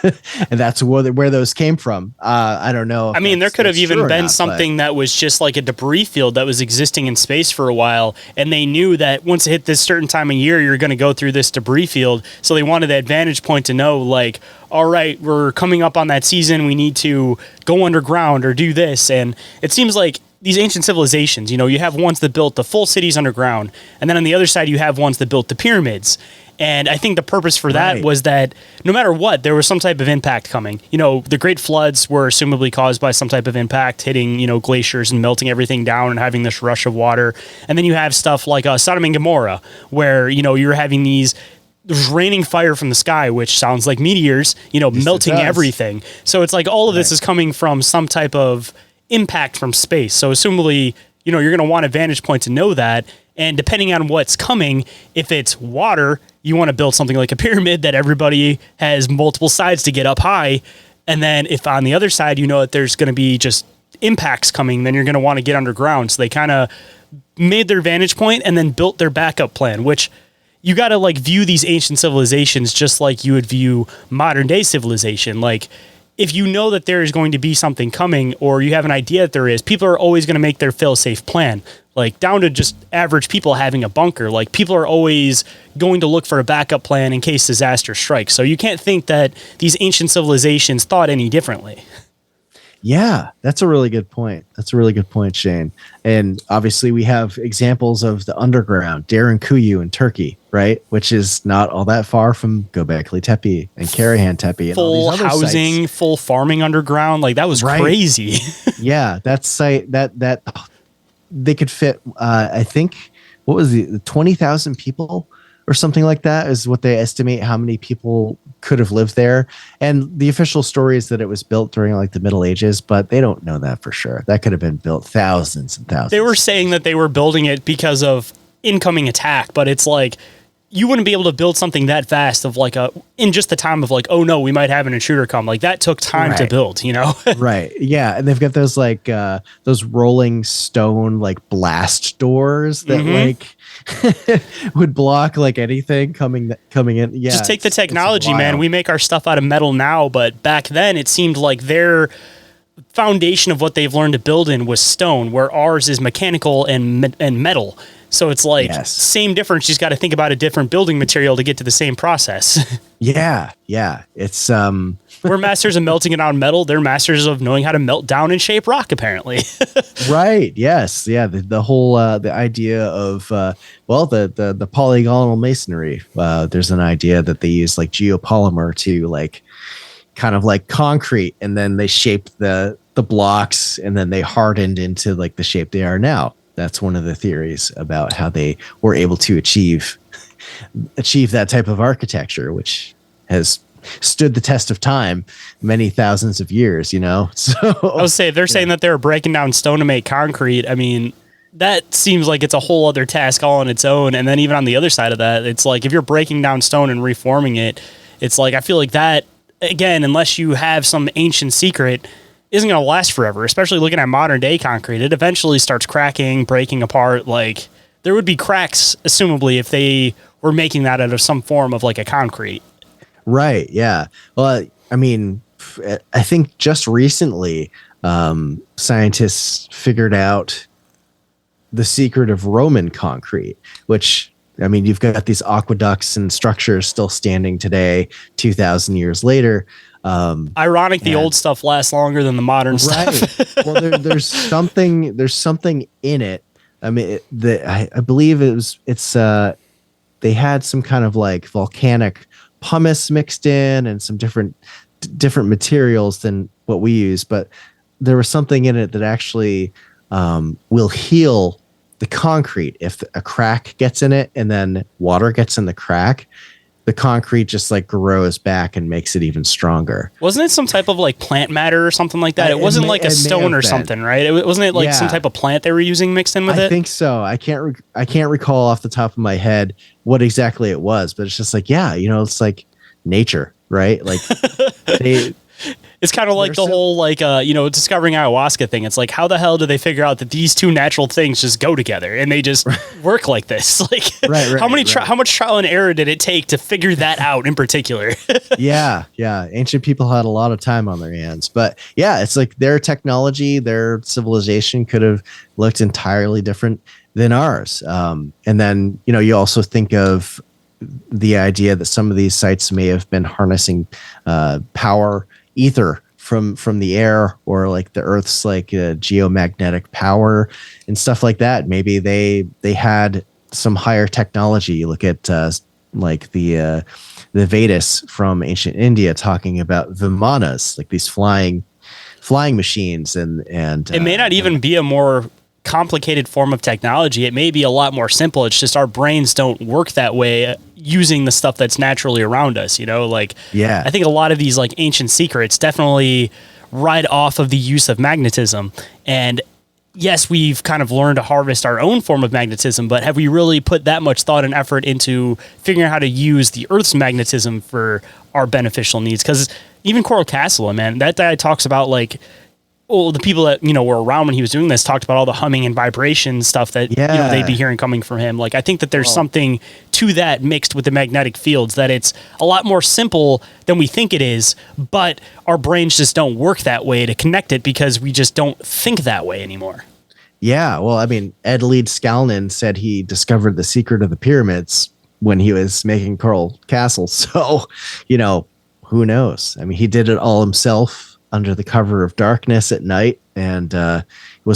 Speaker 3: And that's where those came from. I don't know.
Speaker 1: I mean, there could have even been something that was just like a debris field that was existing in space for a while, and they knew that once it hit this certain time of year, you're going to go through this debris field. So they wanted that vantage point to know, like, all right, we're coming up on that season. We need to go underground or do this. And it seems like these ancient civilizations, you have ones that built the full cities underground, and then on the other side, you have ones that built the pyramids. And I think the purpose for that was that no matter what, there was some type of impact coming. The great floods were assumably caused by some type of impact hitting, glaciers and melting everything down and having this rush of water. And then you have stuff like Sodom and Gomorrah, where, you're having there's raining fire from the sky, which sounds like meteors, melting everything. So it's like all of this is coming from some type of impact from space. So assumably, you're going to want a vantage point to know that. And depending on what's coming, if it's water, you want to build something like a pyramid that everybody has multiple sides to get up high. And then if on the other side, that there's going to be just impacts coming, then you're going to want to get underground. So they kind of made their vantage point and then built their backup plan, which you got to like view these ancient civilizations just like you would view modern day civilization. Like, if you know that there is going to be something coming, or you have an idea that there is, people are always going to make their fail-safe plan. Like, down to just average people having a bunker. Like, people are always going to look for a backup plan in case disaster strikes. So you can't think that these ancient civilizations thought any differently.
Speaker 3: Yeah, that's a really good point. That's a really good point, Shayn. And obviously we have examples of the underground, Derinkuyu in Turkey, right? Which is not all that far from Göbekli Tepe and Karahan Tepe. And
Speaker 1: full
Speaker 3: all these other
Speaker 1: housing,
Speaker 3: sites.
Speaker 1: full farming underground. Like, that was crazy.
Speaker 3: Yeah, that site, that they could fit, I think, what was the 20,000 people or something like that is what they estimate how many people could have lived there. And the official story is that it was built during like the Middle Ages, but they don't know that for sure. That could have been built thousands and thousands.
Speaker 1: They were saying that they were building it because of incoming attack, but it's like, you wouldn't be able to build something that fast of like in just the time of like, oh no, we might have an intruder come. Like, that took time to build,
Speaker 3: Right. Yeah. And they've got those like those rolling stone like blast doors that like would block like anything coming in. Yeah.
Speaker 1: Just take the technology, man. We make our stuff out of metal now, but back then it seemed like their foundation of what they've learned to build in was stone, where ours is mechanical and metal. So it's like same difference. You just got to think about a different building material to get to the same process. Yeah.
Speaker 3: It's
Speaker 1: we're masters of melting it on metal. They're masters of knowing how to melt down and shape rock, apparently.
Speaker 3: Right. Yes. Yeah. The whole the idea of the polygonal masonry. There's an idea that they use like geopolymer to like kind of like concrete, and then they shaped the blocks, and then they hardened into like the shape they are now. That's one of the theories about how they were able to achieve that type of architecture, which has stood the test of time, many thousands of years, So
Speaker 1: I would say they're saying that they were breaking down stone to make concrete. I mean, that seems like it's a whole other task all on its own. And then even on the other side of that, it's like if you're breaking down stone and reforming it, it's like I feel like that, again, unless you have some ancient secret, isn't going to last forever, especially looking at modern day concrete. It eventually starts cracking, breaking apart. Like, there would be cracks, assumably, if they were making that out of some form of like a concrete.
Speaker 3: Right. Yeah. Well, I mean, I think just recently, scientists figured out the secret of Roman concrete, which, I mean, you've got these aqueducts and structures still standing today, 2,000 years later.
Speaker 1: Ironic, the old stuff lasts longer than the modern stuff.
Speaker 3: Well, there's something in it. I mean, I believe they had some kind of like volcanic pumice mixed in and some different materials than what we use, but there was something in it that actually will heal the concrete if a crack gets in it and then water gets in the crack. the concrete just like grows back and makes it even stronger.
Speaker 1: Wasn't it some type of like plant matter or something like that? It wasn't like a stone or something, right? Wasn't it like some type of plant they were using mixed in with it?
Speaker 3: I think so. I can't recall off the top of my head what exactly it was, but it's just like, yeah, it's like nature, right? Like
Speaker 1: it's kind of like the whole like discovering ayahuasca thing. It's like, how the hell do they figure out that these two natural things just go together and they just work like this? Like, how much trial and error did it take to figure that out in particular?
Speaker 3: Yeah. Ancient people had a lot of time on their hands, but yeah, it's like their technology, their civilization could have looked entirely different than ours. And then you also think of the idea that some of these sites may have been harnessing power, ether from the air, or like the Earth's like geomagnetic power and stuff like that. Maybe they had some higher technology. You look at like the Vedas from ancient India talking about vimanas, like these flying machines, and
Speaker 1: it may not even be a more complicated form of technology. It may be a lot more simple. It's just our brains don't work that way using the stuff that's naturally around us, like,
Speaker 3: yeah,
Speaker 1: I think a lot of these like ancient secrets definitely ride off of the use of magnetism. And yes, we've kind of learned to harvest our own form of magnetism, but have we really put that much thought and effort into figuring out how to use the Earth's magnetism for our beneficial needs? Because even Coral Castle, man, that guy talks about like, the people that, were around when he was doing this talked about all the humming and vibration stuff that they'd be hearing coming from him. Like, I think that there's something to that mixed with the magnetic fields, that it's a lot more simple than we think it is, but our brains just don't work that way to connect it because we just don't think that way anymore.
Speaker 3: Yeah. Well, I mean, Ed Lead Skalnin said he discovered the secret of the pyramids when he was making Coral Castle. So, who knows? I mean, he did it all himself under the cover of darkness at night, and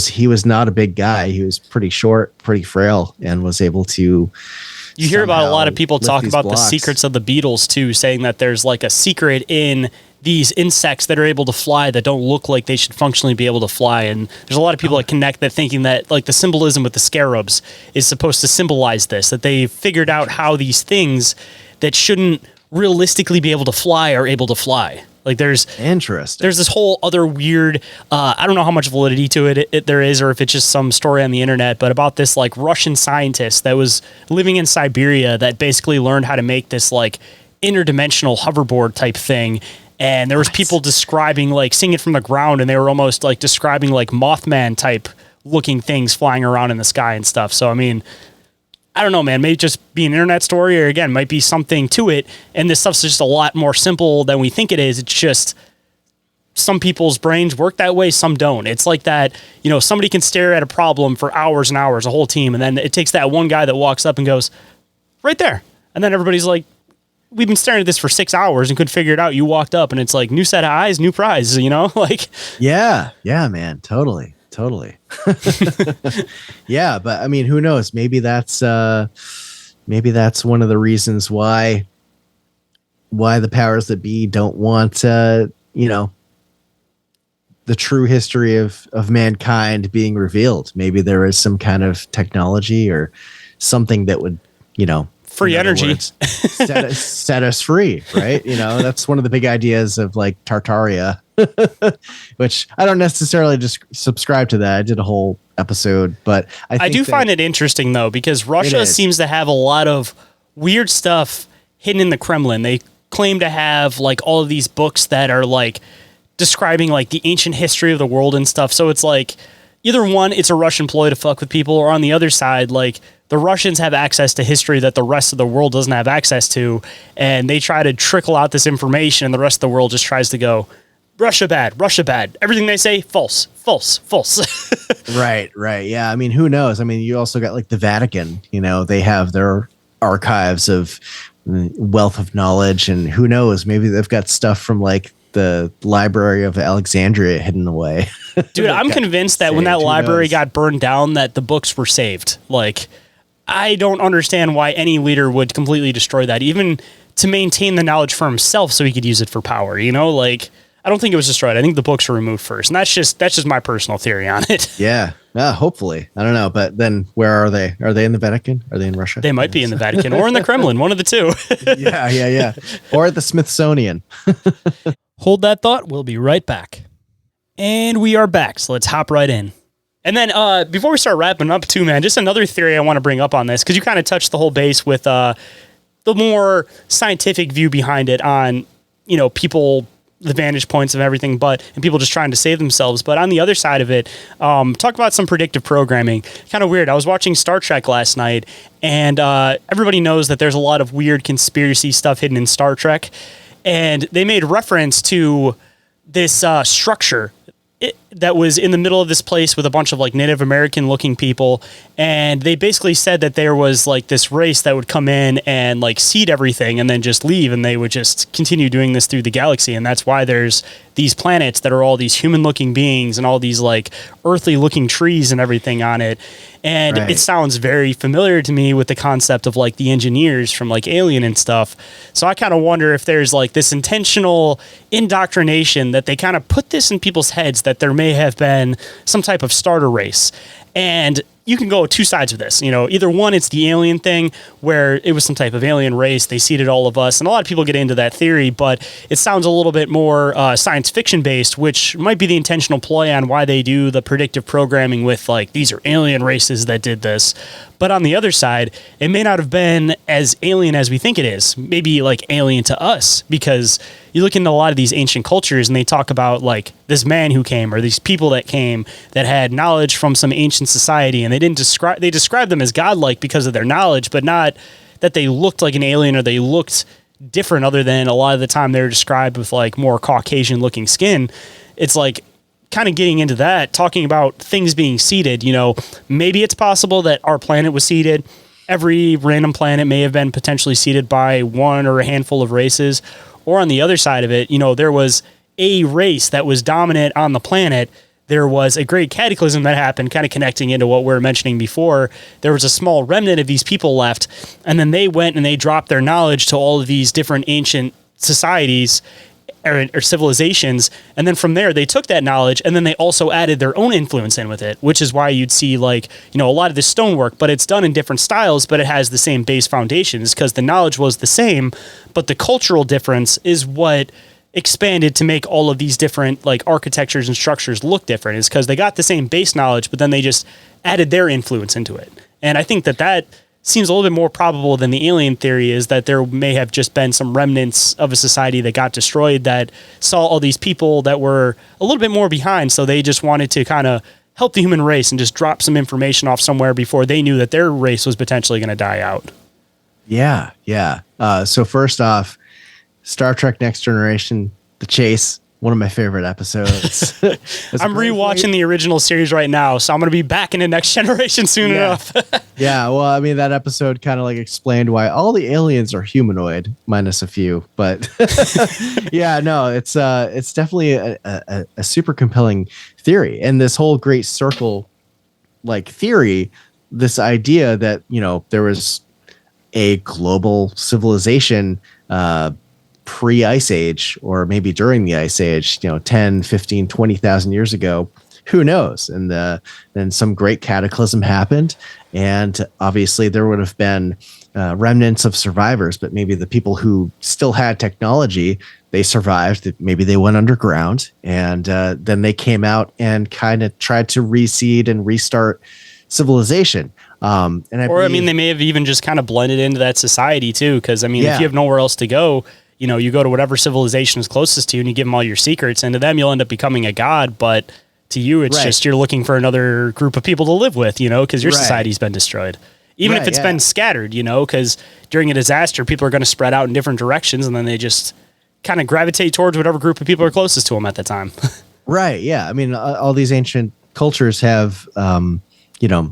Speaker 3: he was not a big guy. He was pretty short, pretty frail, and was able to.
Speaker 1: You hear about a lot of people talk about the secrets of the beetles too, saying that there's like a secret in these insects that are able to fly that don't look like they should functionally be able to fly. And there's a lot of people that connect that, thinking that like the symbolism with the scarabs is supposed to symbolize this, that they figured out how these things that shouldn't realistically be able to fly are able to fly. Like there's this whole other weird, I don't know how much validity to it there is, or if it's just some story on the internet, but about this like Russian scientist that was living in Siberia that basically learned how to make this like interdimensional hoverboard type thing. And there was people describing, like seeing it from the ground, and they were almost like describing like Mothman type looking things flying around in the sky and stuff. So, I mean, I don't know, man, maybe just be an internet story, or again, might be something to it. And this stuff's just a lot more simple than we think it is. It's just some people's brains work that way, some don't. It's like that, somebody can stare at a problem for hours and hours, a whole team. And then it takes that one guy that walks up and goes, right there. And then everybody's like, we've been staring at this for 6 hours and couldn't figure it out. You walked up and it's like, new set of eyes, new prize, like.
Speaker 3: Yeah, man, totally. Yeah, but I mean, who knows? Maybe that's one of the reasons why the powers that be don't want the true history of mankind being revealed. Maybe there is some kind of technology or something that would
Speaker 1: free energy
Speaker 3: words, set us free, right? That's one of the big ideas of like Tartaria, which I don't necessarily just subscribe to that. I did a whole episode, but I do
Speaker 1: find it interesting though, because Russia seems to have a lot of weird stuff hidden in the Kremlin. They claim to have like all of these books that are like describing like the ancient history of the world and stuff. So it's like either one, it's a Russian ploy to fuck with people, or on the other side, like the Russians have access to history that the rest of the world doesn't have access to, and they try to trickle out this information, and the rest of the world just tries to go, Russia bad, everything they say, false.
Speaker 3: Right. Yeah. I mean, who knows? I mean, you also got like the Vatican, they have their archives of wealth of knowledge, and who knows, maybe they've got stuff from like the Library of Alexandria hidden away.
Speaker 1: Dude, I'm convinced that when that library got burned down, that the books were saved. Like, I don't understand why any leader would completely destroy that, even to maintain the knowledge for himself so he could use it for power, like, I don't think it was destroyed. I think the books were removed first, and that's just my personal theory on it.
Speaker 3: Yeah. Hopefully. I don't know. But then where are they? Are they in the Vatican? Are they in Russia?
Speaker 1: They might be in the Vatican or in the Kremlin, one of the two.
Speaker 3: Yeah. Or at the Smithsonian.
Speaker 1: Hold that thought. We'll be right back. And we are back, so let's hop right in. And then before we start wrapping up too, man, just another theory I want to bring up on this, because you kind of touched the whole base with the more scientific view behind it on, people, the vantage points of everything, and people just trying to save themselves. But on the other side of it, talk about some predictive programming. Kind of weird. I was watching Star Trek last night, and everybody knows that there's a lot of weird conspiracy stuff hidden in Star Trek. And they made reference to this structure that was in the middle of this place with a bunch of like Native American looking people. And they basically said that there was like this race that would come in and like seed everything and then just leave. And they would just continue doing this through the galaxy. And that's why there's these planets that are all these human looking beings and all these like earthly looking trees and everything on it. And It sounds very familiar to me with the concept of like the engineers from like Alien and stuff. So I kind of wonder if there's like this intentional indoctrination that they kind of put this in people's heads that there may have been some type of starter race. And you can go two sides of this. Either one, it's the alien thing where it was some type of alien race. They seeded all of us. And a lot of people get into that theory, but it sounds a little bit more science fiction based, which might be the intentional ploy on why they do the predictive programming with like, these are alien races that did this. But on the other side, it may not have been as alien as we think it is. Maybe like alien to us, because you look into a lot of these ancient cultures and they talk about like this man who came or these people that came that had knowledge from some ancient society, and they described them as godlike because of their knowledge, but not that they looked like an alien or they looked different, other than a lot of the time they're described with like more Caucasian looking skin. It's like kind of getting into that, talking about things being seeded. Maybe it's possible that our planet was seeded. Every random planet may have been potentially seeded by one or a handful of races. Or on the other side of it, there was a race that was dominant on the planet. There was a great cataclysm that happened, kind of connecting into what we were mentioning before. There was a small remnant of these people left, and then they went and they dropped their knowledge to all of these different ancient societies or civilizations. And then from there, they took that knowledge and then they also added their own influence in with it, which is why you'd see like, a lot of this stonework, but it's done in different styles, but it has the same base foundations because the knowledge was the same, but the cultural difference is what expanded to make all of these different like architectures and structures look different, is because they got the same base knowledge, but then they just added their influence into it. And I think that seems a little bit more probable than the alien theory, is that there may have just been some remnants of a society that got destroyed that saw all these people that were a little bit more behind. So they just wanted to kind of help the human race and just drop some information off somewhere before they knew that their race was potentially going to die out.
Speaker 3: Yeah. So first off, Star Trek Next Generation, The Chase, one of my favorite episodes.
Speaker 1: I'm rewatching the original series right now, so I'm going to be back into Next Generation soon enough.
Speaker 3: Yeah, well, I mean, that episode kind of like explained why all the aliens are humanoid, minus a few. But yeah, no, it's definitely a super compelling theory. And this whole great circle like theory, this idea that, there was a global civilization pre-Ice Age, or maybe during the Ice Age, 10, 15, 20,000 years ago, who knows? And then some great cataclysm happened. And obviously there would have been remnants of survivors, but maybe the people who still had technology, they survived. Maybe they went underground, and then they came out and kind of tried to reseed and restart civilization.
Speaker 1: They may have even just kind of blended into that society too. Because if you have nowhere else to go, you go to whatever civilization is closest to you and you give them all your secrets, and to them you'll end up becoming a god. But to you, it's just you're looking for another group of people to live with, because your society's been destroyed. Even if it's been scattered, because during a disaster, people are going to spread out in different directions, and then they just kind of gravitate towards whatever group of people are closest to them at the time.
Speaker 3: Right. Yeah. I mean, all these ancient cultures have,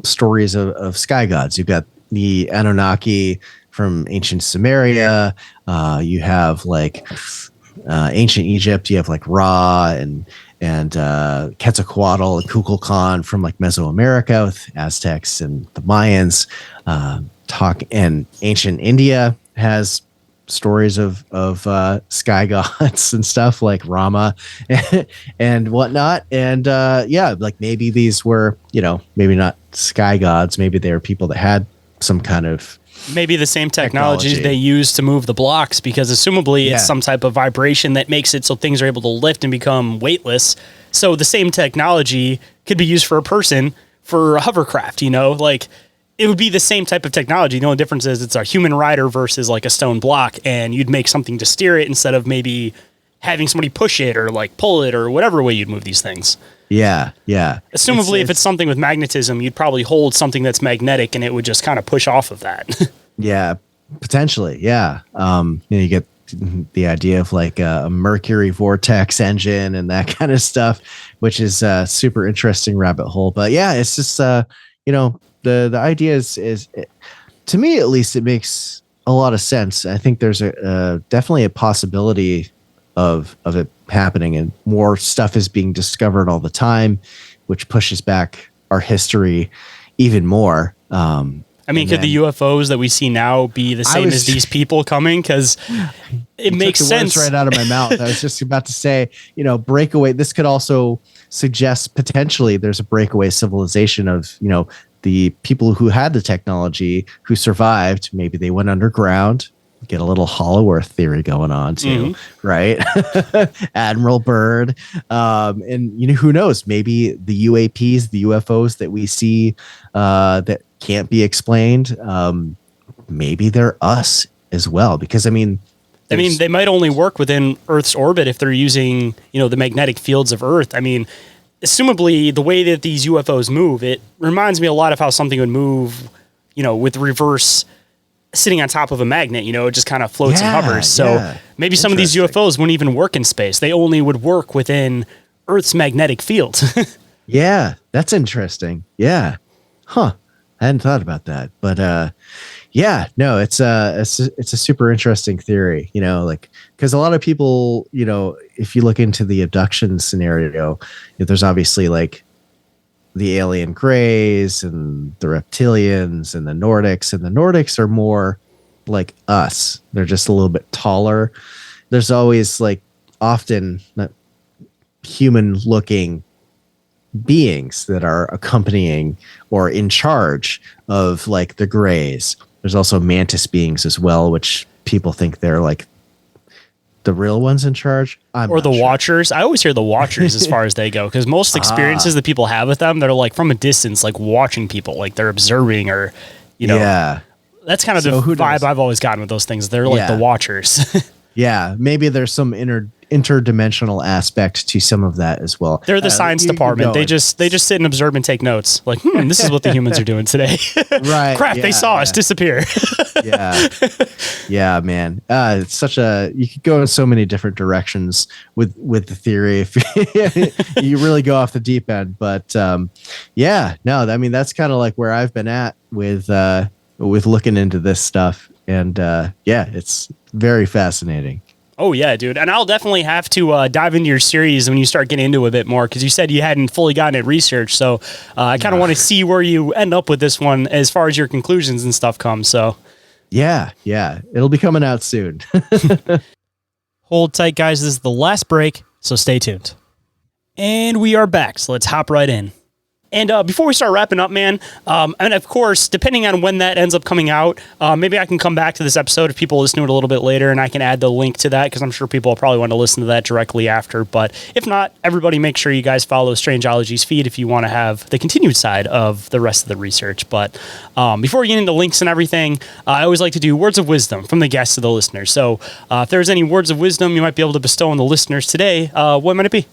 Speaker 3: stories of sky gods. You've got the Anunnaki from ancient Sumeria. You have like ancient Egypt. You have like Ra and Quetzalcoatl and Kukulkan from like Mesoamerica with Aztecs and the Mayans. And ancient India has stories of sky gods and stuff like Rama and whatnot. And yeah, like maybe these were, maybe not sky gods. Maybe they were people that had some kind of
Speaker 1: maybe the same technology they use to move the blocks, because assumably it's some type of vibration that makes it so things are able to lift and become weightless. So the same technology could be used for a person for a hovercraft, like it would be the same type of technology. The only difference is it's a human rider versus like a stone block, and you'd make something to steer it instead of maybe having somebody push it or like pull it or whatever way you'd move these things.
Speaker 3: Yeah.
Speaker 1: Assumably, if it's something with magnetism, you'd probably hold something that's magnetic and it would just kind of push off of that.
Speaker 3: Yeah, potentially. Yeah. You get the idea of like a mercury vortex engine and that kind of stuff, which is a super interesting rabbit hole. But yeah, it's just, the idea is to me, at least, it makes a lot of sense. I think there's definitely a possibility of it happening, and more stuff is being discovered all the time, which pushes back our history even more.
Speaker 1: Could the UFOs that we see now be the same as these people coming? Because it makes sense.
Speaker 3: Right out of my mouth. I was just about to say, breakaway. This could also suggest potentially there's a breakaway civilization of, the people who had the technology who survived. Maybe they went underground. Get a little Hollow Earth theory going on too, right? Admiral Byrd. And who knows? Maybe the UAPs, the UFOs that we see that can't be explained, maybe they're us as well. Because
Speaker 1: they might only work within Earth's orbit if they're using, the magnetic fields of Earth. Assumably the way that these UFOs move, it reminds me a lot of how something would move, with reverse sitting on top of a magnet, it just kind of floats and hovers. So maybe some of these UFOs wouldn't even work in space. They only would work within Earth's magnetic field.
Speaker 3: Yeah, that's interesting. Yeah. Huh. I hadn't thought about that. But yeah, no, it's a super interesting theory, because a lot of people, if you look into the abduction scenario, there's obviously like the alien grays and the reptilians and the Nordics are more like us. They're just a little bit taller. There's always like often human looking beings that are accompanying or in charge of like the grays. There's also mantis beings as well, which people think they're like the real ones in charge.
Speaker 1: Or the Watchers. I always hear the Watchers as far as they go, because most experiences that people have with them, they're like from a distance, like watching people, like they're observing or,
Speaker 3: Yeah.
Speaker 1: That's kind of the vibe I've always gotten with those things. They're like the Watchers.
Speaker 3: Yeah. Maybe there's some interdimensional aspect to some of that as well.
Speaker 1: They're the science department. They just sit and observe and take notes. Like, this is what the humans are doing today.
Speaker 3: Right.
Speaker 1: Crap, they saw us disappear.
Speaker 3: Yeah, man. It's such you could go in so many different directions with the theory if you really go off the deep end. But that's kind of like where I've been at with looking into this stuff. And it's very fascinating.
Speaker 1: Oh, yeah, dude. And I'll definitely have to dive into your series when you start getting into it a bit more, because you said you hadn't fully gotten it researched. So I kind of want to see where you end up with this one as far as your conclusions and stuff come. So,
Speaker 3: yeah. It'll be coming out soon.
Speaker 1: Hold tight, guys. This is the last break, so stay tuned. And we are back, so let's hop right in. And before we start wrapping up, man, and of course, depending on when that ends up coming out, maybe I can come back to this episode if people listen to it a little bit later, and I can add the link to that, because I'm sure people will probably want to listen to that directly after. But if not, everybody make sure you guys follow Strangeology's feed if you want to have the continued side of the rest of the research. But before we get into links and everything, I always like to do words of wisdom from the guests to the listeners. So if there's any words of wisdom you might be able to bestow on the listeners today, what might it be?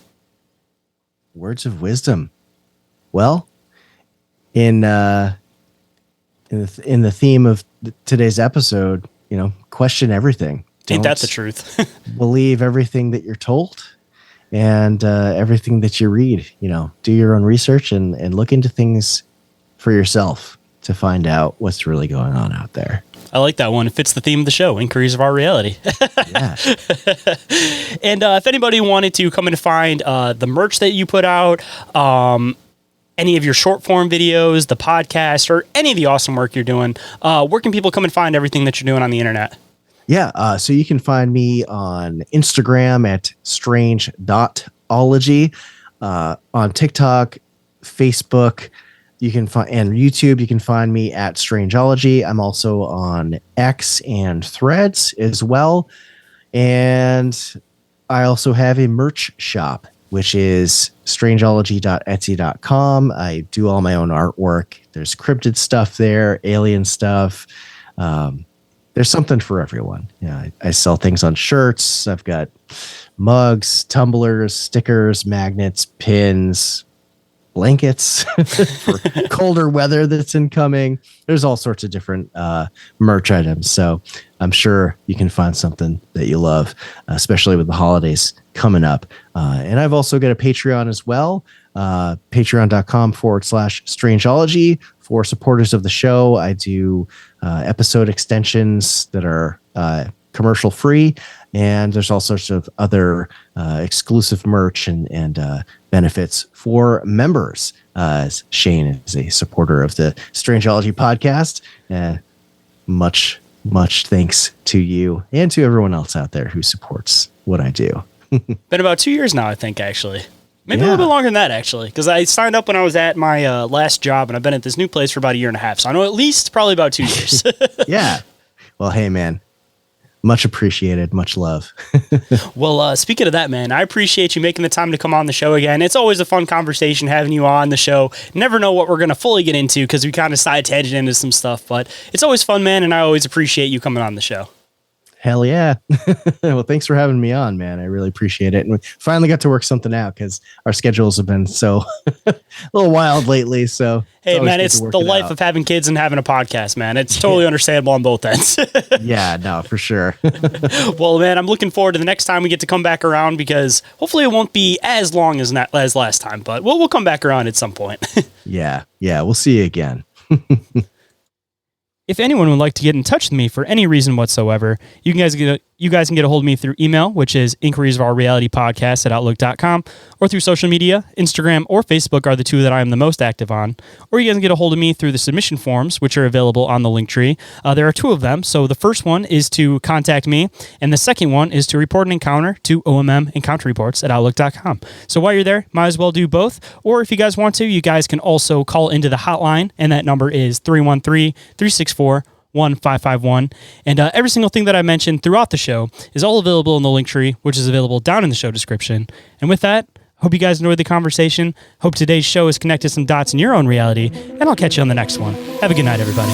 Speaker 3: Words of wisdom. Well, in the theme of today's episode, question everything.
Speaker 1: Ain't that the truth?
Speaker 3: Believe everything that you're told and everything that you read. Do your own research and look into things for yourself to find out what's really going on out there.
Speaker 1: I like that one. It fits the theme of the show, Inquiries of Our Reality.
Speaker 3: Yeah.
Speaker 1: And if anybody wanted to come and find the merch that you put out, any of your short form videos, the podcast, or any of the awesome work you're doing, where can people come and find everything that you're doing on the internet?
Speaker 3: Yeah, so you can find me on Instagram at strange.ology, on TikTok, Facebook, you can find, and YouTube. You can find me at Strangeology. I'm also on X and Threads as well, and I also have a merch shop, which is strangeology.etsy.com. I do all my own artwork. There's cryptid stuff there, alien stuff. There's something for everyone. Yeah, I sell things on shirts. I've got mugs, tumblers, stickers, magnets, pins, blankets for colder weather that's incoming. There's all sorts of different merch items. So I'm sure you can find something that you love, especially with the holidays coming up. And I've also got a Patreon as well, patreon.com/Strangeology. For supporters of the show, I do episode extensions that are commercial free, and there's all sorts of other exclusive merch and benefits for members. As Shayn is a supporter of the Strangeology podcast, much thanks to you and to everyone else out there who supports what I do.
Speaker 1: Been about 2 years now, I think, actually. Maybe a little bit longer than that, actually, because I signed up when I was at my last job, and I've been at this new place for about 1.5 years. So I know at least probably about 2 years.
Speaker 3: Yeah. Well, hey, man. Much appreciated. Much love.
Speaker 1: Well, speaking of that, man, I appreciate you making the time to come on the show again. It's always a fun conversation having you on the show. Never know what we're going to fully get into because we kind of side tangent into some stuff, but it's always fun, man, and I always appreciate you coming on the show.
Speaker 3: Hell yeah. Well, thanks for having me on, man. I really appreciate it. And we finally got to work something out because our schedules have been so a little wild lately. So
Speaker 1: hey, man, it's the life of having kids and having a podcast, man. It's totally understandable on both ends.
Speaker 3: Yeah, no, for sure.
Speaker 1: Well, man, I'm looking forward to the next time we get to come back around because hopefully it won't be as long as last time, but we'll come back around at some point.
Speaker 3: Yeah, we'll see you again.
Speaker 1: If anyone would like to get in touch with me for any reason whatsoever, you guys can get a hold of me through email, which is inquiriesofourrealitypodcast@outlook.com, or through social media. Instagram or Facebook are the two that I am the most active on. Or you guys can get a hold of me through the submission forms, which are available on the Linktree. There are two of them. So the first one is to contact me, and the second one is to report an encounter to ommencounterreports@outlook.com. So while you're there, might as well do both. Or if you guys want to, you guys can also call into the hotline, and that number is 313-364-1551. And every single thing that I mentioned throughout the show is all available in the Linktree, which is available down in the show description. And with that, hope you guys enjoyed the conversation. Hope today's show has connected some dots in your own reality, and I'll catch you on the next one. Have a good night, everybody.